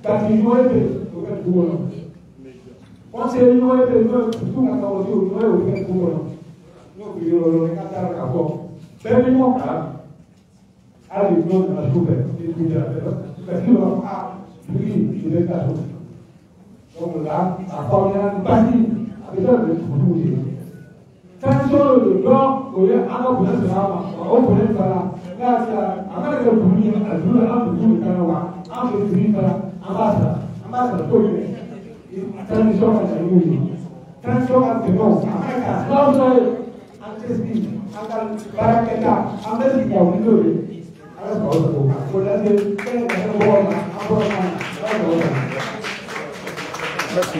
gasi ɲɔgɔn bɛ o kɛ dugu kɔnɔ conseiller ɲɔgɔn bɛ n'o ye dugu ka kawo n'o ye o kɛ dugu kɔnɔ n'o kun ye yɔrɔ ka taara ka fɔ bɛɛ bɛ ɲɔgɔn kalama hali n'o nana su fɛ ni dugu jɛra bɛɛ gasi dɔ b'a fɔ a dugutigi o bɛ taa so donc o la a fɔ aw ɲɛna basi. Tanso dɔ o ye an ka bonya sɔrɔ a ma o bonya sɔrɔ n'a y'a sɔrɔ a kana kɛ dugu ye a dugu la an dugu kana wa an bɛ dugu sɔrɔ an b'a sɔrɔ t'o ye tanso ka na y'o ye tanso ka tɛmɛ o a kana kɛ n'aw sɔrɔ ye an tɛ sigi an ka baarakɛta an bɛ sigi ka wuli n'o ye an ka sɔrɔ o kan o la se fɛn ka kɛ mɔgɔw ma an Merci.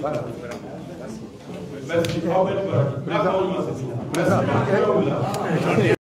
Voilà. Merci.